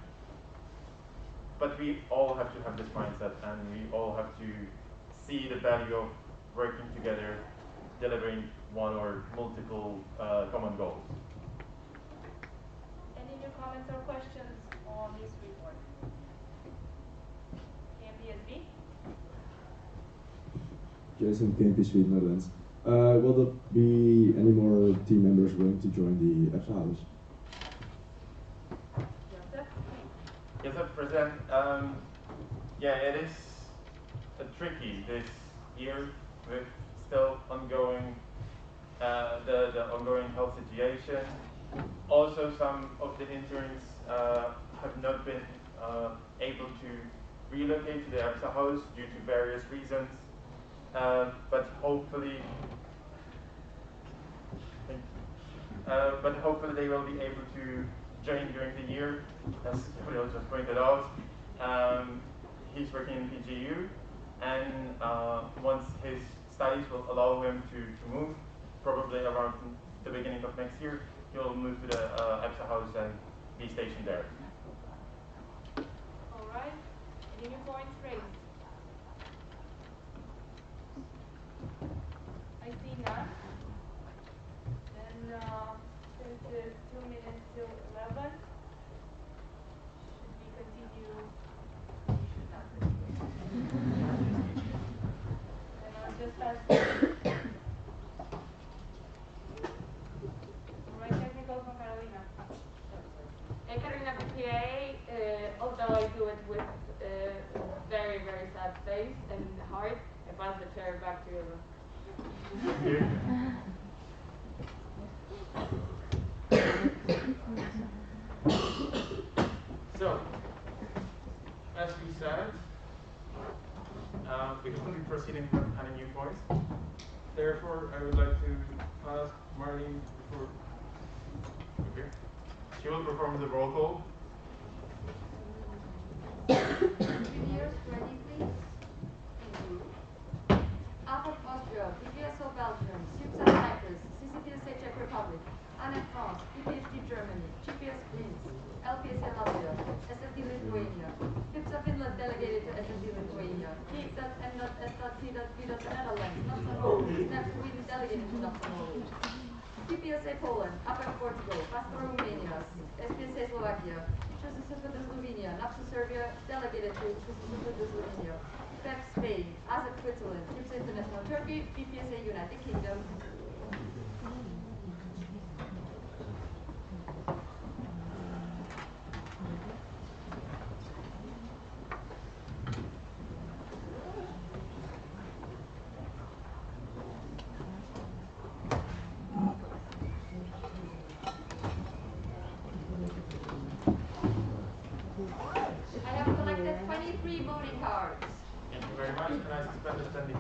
But we all have to have this mindset, and we all have to see the value of working together, delivering one or multiple common goals. Any new comments or questions on this report? KMPSB? Jason, KMP Sweden, Netherlands. Will there be any more team members willing to join the EPSA house? Yes, President. Yeah, it is tricky this year with still ongoing the ongoing health situation. Also, some of the interns have not been able to relocate to the EPSA house due to various reasons. But hopefully they will be able to join during the year, as Gabriel just pointed out. He's working in PGU, and once his studies will allow him to move, probably around the beginning of next year, he'll move to the EPSA house and be stationed there. All right. Any new points raised? I see none. Then, since it's 2 minutes till 11, should we continue? We should not continue. And I'll just ask. All right, technical from Carolina. Hey, Carolina PPA, although I do it with very, very sad face and heart, I pass the chair back to you. So, as we said, we will be proceeding with any new points. Therefore, I would like to ask Marlene before. Okay. She will perform the roll call. Videos ready, please. Thank you. APAC Austria, EPSA Belgium, CIPSA Cyprus, CCPSA Czech Republic, ANET France, EPHD Germany, GPS Greece, LPSA Latvia, SFD Lithuania, EPSA Finland delegated to SFD Lithuania, KSAT and .ST.V. the Netherlands, Luxembourg, SNAP Sweden delegated to Luxembourg, PPSA Poland, APAC Portugal, PASPA Romania, SPSA Slovakia, SSSD Slovenia, NAPSA Serbia delegated to SSSD Slovenia, PEP Spain, ASEP Switzerland, EPSA International Turkey, PPSA United Kingdom. I have collected free voting cards. Thank you very much. Can I suspend the standing